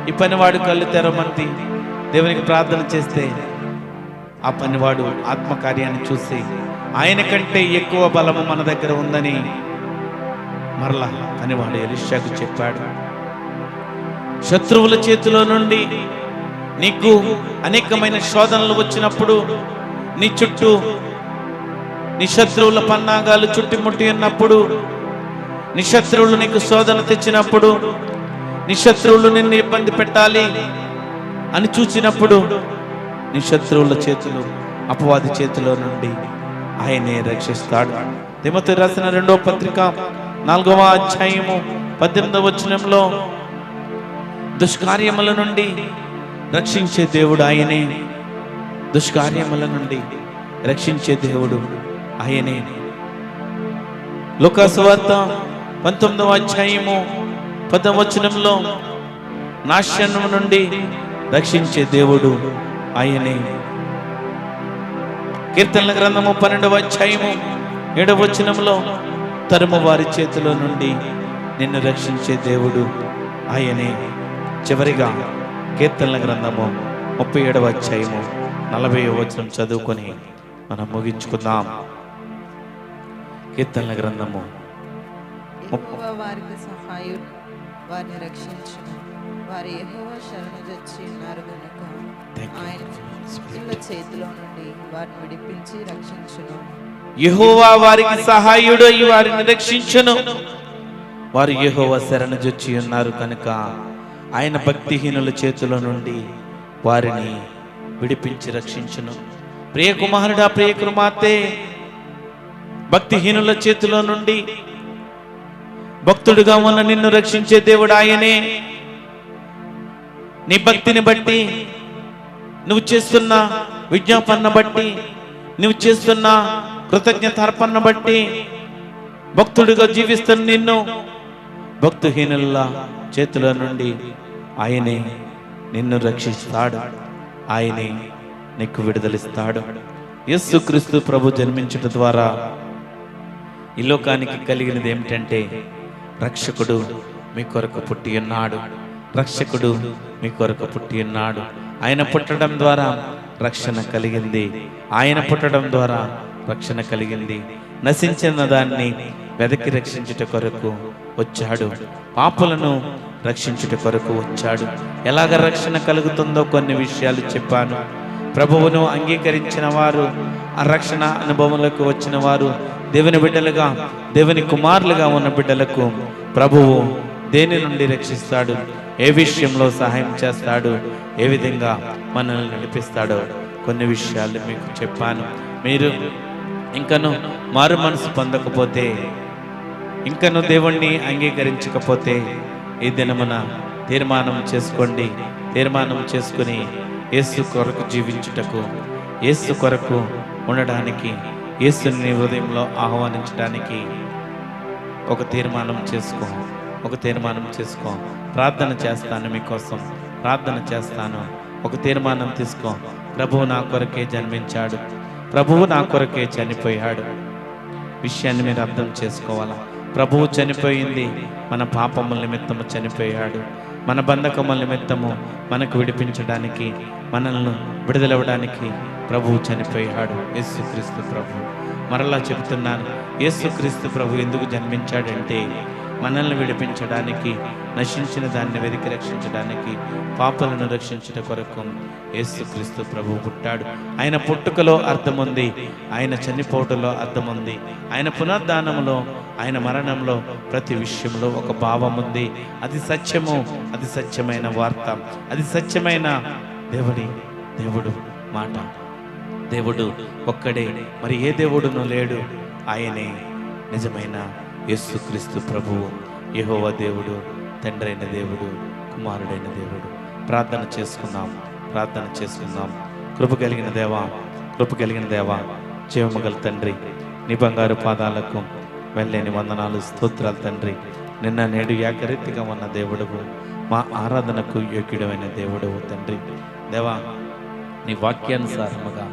ఈ పనివాడు కళ్ళు తెరవమంది దేవునికి ప్రార్థన చేస్తే ఆ పనివాడు ఆత్మకార్యాన్ని చూసి ఆయన కంటే ఎక్కువ బలము మన దగ్గర ఉందని మరలా పనివాడు ఎలీషాకు చెప్పాడు. శత్రువుల చేతిలో నుండి నీకు అనేకమైన శోధనలు వచ్చినప్పుడు, నీ చుట్టూ నీ శత్రువుల పన్నాగాలు చుట్టుముట్టి ఉన్నప్పుడు, నీ శత్రువులు నీకు శోధన తెచ్చినప్పుడు, నీ శత్రువులు నిన్ను ఇబ్బంది పెట్టాలి అని చూసినప్పుడు, నీ శత్రువుల చేతులు, అపవాది చేతిలో నుండి ఆయనే రక్షిస్తాడు. తిమోతి రాసిన 2వ పత్రిక 4వ అధ్యాయము 18వ వచనంలో దుష్కార్యముల నుండి రక్షించే దేవుడు ఆయనే. దుష్కార్యముల నుండి రక్షించే దేవుడు ఆయనే. లూకా సువార్త 19వ అధ్యాయము 10వ వచనంలో నాశనం నుండి రక్షించే దేవుడు ఆయనే. కీర్తనల గ్రంథము 12వ అధ్యాయము 7వ వచనంలో తరుము వారి చేతిలో నుండి నిన్ను రక్షించే దేవుడు ఆయనే. చివరిగా కీర్తనల గ్రంథము 37వ అధ్యాయము 40వ వచనం చదువుకొని మనం ముగించుకుందాం. కీర్తనల గ్రంథము యెహోవా వారికి సహాయుడు, వారిని రక్షించును. వారి యెహోవా శరణుజొచ్చి ఉన్నారు గనుక ఆయన శత్రువుల చేతిలో నుండి వారిని విడిపించి రక్షించును. యెహోవా వారికి సహాయుడు అయి వారిని రక్షించును. వారు యెహోవా శరణుజొచ్చి ఉన్నారు కనుక ఆయన భక్తిహీనుల చేతిలో నుండి వారిని విడిపించి రక్షించును. ప్రియ కుమారుడా, ప్రియ కుమార్తె, భక్తిహీనుల చేతిలో నుండి భక్తుడిగా ఉన్న నిన్ను రక్షించే దేవుడు ఆయనే. నీ భక్తిని బట్టి, నువ్వు చేస్తున్న విజ్ఞాపన బట్టి, నువ్వు చేస్తున్న కృతజ్ఞతార్పణ బట్టి భక్తుడిగా జీవిస్తున్న నిన్ను భక్తిహీనుల చేతుల నుండి ఆయనే నిన్ను రక్షిస్తాడు. ఆయనే నీకు విడుదలిస్తాడు. యేసుక్రీస్తు ప్రభు జన్మించడం ద్వారా ఈ లోకానికి కలిగినది ఏమిటంటే, రక్షకుడు మీ కొరకు పుట్టి ఉన్నాడు. రక్షకుడు మీ కొరకు పుట్టి ఉన్నాడు. ఆయన పుట్టడం ద్వారా రక్షణ కలిగింది. ఆయన పుట్టడం ద్వారా రక్షణ కలిగింది. నశించిన దాన్ని వెదకి రక్షించుట కొరకు వచ్చాడు. పాపులను రక్షించుట కొరకు వచ్చాడు. ఎలాగ రక్షణ కలుగుతుందో కొన్ని విషయాలు చెప్పాను. ప్రభువును అంగీకరించిన వారు, ఆ రక్షణ అనుభవంలోకి వచ్చిన వారు, దేవుని బిడ్డలుగా, దేవుని కుమారులుగా ఉన్న బిడ్డలకు ప్రభువు దేని నుండి రక్షిస్తాడు, ఏ విషయంలో సహాయం చేస్తాడు, ఏ విధంగా మనల్ని నడిపిస్తాడో కొన్ని విషయాలు మీకు చెప్పాను. మీరు ఇంకను మారు మనసు పొందకపోతే, ఇంకను దేవుణ్ణి అంగీకరించకపోతే ఈ దినమున తీర్మానం చేసుకోండి. తీర్మానం చేసుకుని యేసు కొరకు జీవించుటకు, యేసు కొరకు ఉండడానికి, యేసుని నీ హృదయంలో ఆహ్వానించడానికి ఒక తీర్మానం చేసుకో. ఒక తీర్మానం చేసుకో. ప్రార్థన చేస్తాను, మీకోసం ప్రార్థన చేస్తాను. ఒక తీర్మానం తీసుకో. ప్రభువు నా కొరకే జన్మించాడు, ప్రభువు నా కొరకే చనిపోయాడు. విషయాన్ని మీరు అర్థం చేసుకోవాలా. ప్రభువు చనిపోయింది మన పాపముల నిమిత్తము చనిపోయాడు. మన బంధకముల నిమిత్తము మనకు విడిపించడానికి, మనల్ని విడుదలవ్వడానికి ప్రభువు చనిపోయాడు. యేసుక్రీస్తు ప్రభు మరలా చెబుతున్నాను, యేసుక్రీస్తు ప్రభు ఎందుకు జన్మించాడంటే మనల్ని విడిపించడానికి, నశించిన దాన్ని వెతికి రక్షించడానికి, పాపలను రక్షించట కొరకు యేసుక్రీస్తు ప్రభు పుట్టాడు. ఆయన పుట్టుకలో అర్థం ఉంది, ఆయన చనిపోవటంలో అర్థం ఉంది, ఆయన పునర్ధానంలో, ఆయన మరణంలో, ప్రతి విషయంలో ఒక భావం ఉంది. అది సత్యము, అది సత్యమైన వార్త, అది సత్యమైన దేవుడు మాట. దేవుడు ఒక్కడే, మరి ఏ దేవుడునూ లేడు. ఆయనే నిజమైన యేసుక్రీస్తు ప్రభువు, యెహోవా దేవుడు, తండ్రైన దేవుడు, కుమారుడైన దేవుడు. ప్రార్థన చేసుకుందాం. కృప కలిగిన దేవా, జీవము గల తండ్రి, నీ బంగారు పాదాలకు వెళ్ళలేని వందనాలు, స్తోత్రాలు తండ్రి. నిన్న నేడు ఏకరీతిగా ఉన్న దేవుడువు, మా ఆరాధనకు యోగ్యుడమైన దేవుడువు తండ్రి. దేవా, నీ వాక్యానుసారముగా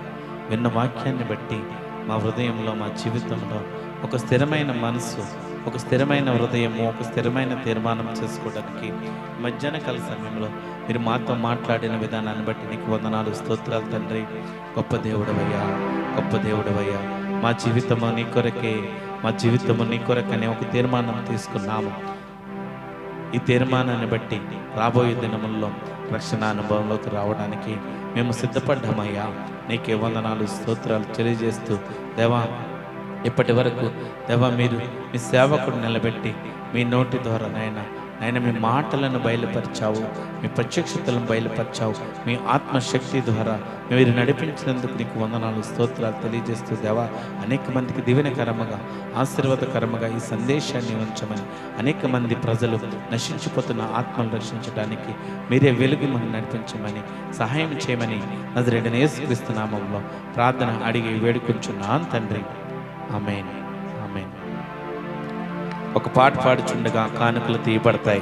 విన్న వాక్యాన్ని బట్టి మా హృదయంలో, మా జీవితంలో ఒక స్థిరమైన మనసు, ఒక స్థిరమైన హృదయము, ఒక స్థిరమైన తీర్మానం చేసుకోవడానికి మధ్యాహ్న కాల సమయంలో మీరు మాతో మాట్లాడిన విధానాన్ని బట్టి నీకు వందనాలు, స్తోత్రాలు తండ్రి. గొప్ప దేవుడవయ్యా, మా జీవితము నీ కొరకనే ఒక తీర్మానం తీసుకున్నాము. ఈ తీర్మానాన్ని బట్టి రాబోయే దినముల్లో రక్షణ అనుభవంలోకి రావడానికి మేము సిద్ధపడ్డామయ్యా. నీకే వందనాలు, స్తోత్రాలు తెలియజేస్తూ దేవా, ఇప్పటి వరకు దేవా మీరు మీ సేవకుడు నిలబెట్టి మీ నోటి ద్వారా నాయన మీ మాటలను బయలుపరిచావు, మీ ప్రత్యక్షతలను బయలుపరిచావు, మీ ఆత్మశక్తి ద్వారా మీరు నడిపించినందుకు నీకు వందనాలు, స్తోత్రాలు తెలియజేస్తూ దేవా, అనేక మందికి దీవెనకరముగా, ఆశీర్వాదకరముగా ఈ సందేశాన్ని ఉంచమని, అనేక మంది ప్రజలు నశించిపోతున్న ఆత్మను రక్షించడానికి మీరే వెలుగు మనం నడిపించమని, సహాయం చేయమని నజరేయుడైన యేసుక్రీస్తు నామములో ప్రార్థన అడిగి వేడుకుంటున్నాను తండ్రి. ఆమేన్. ఒక పాట పాడుచుండగా కానుకలు తీయబడతాయి.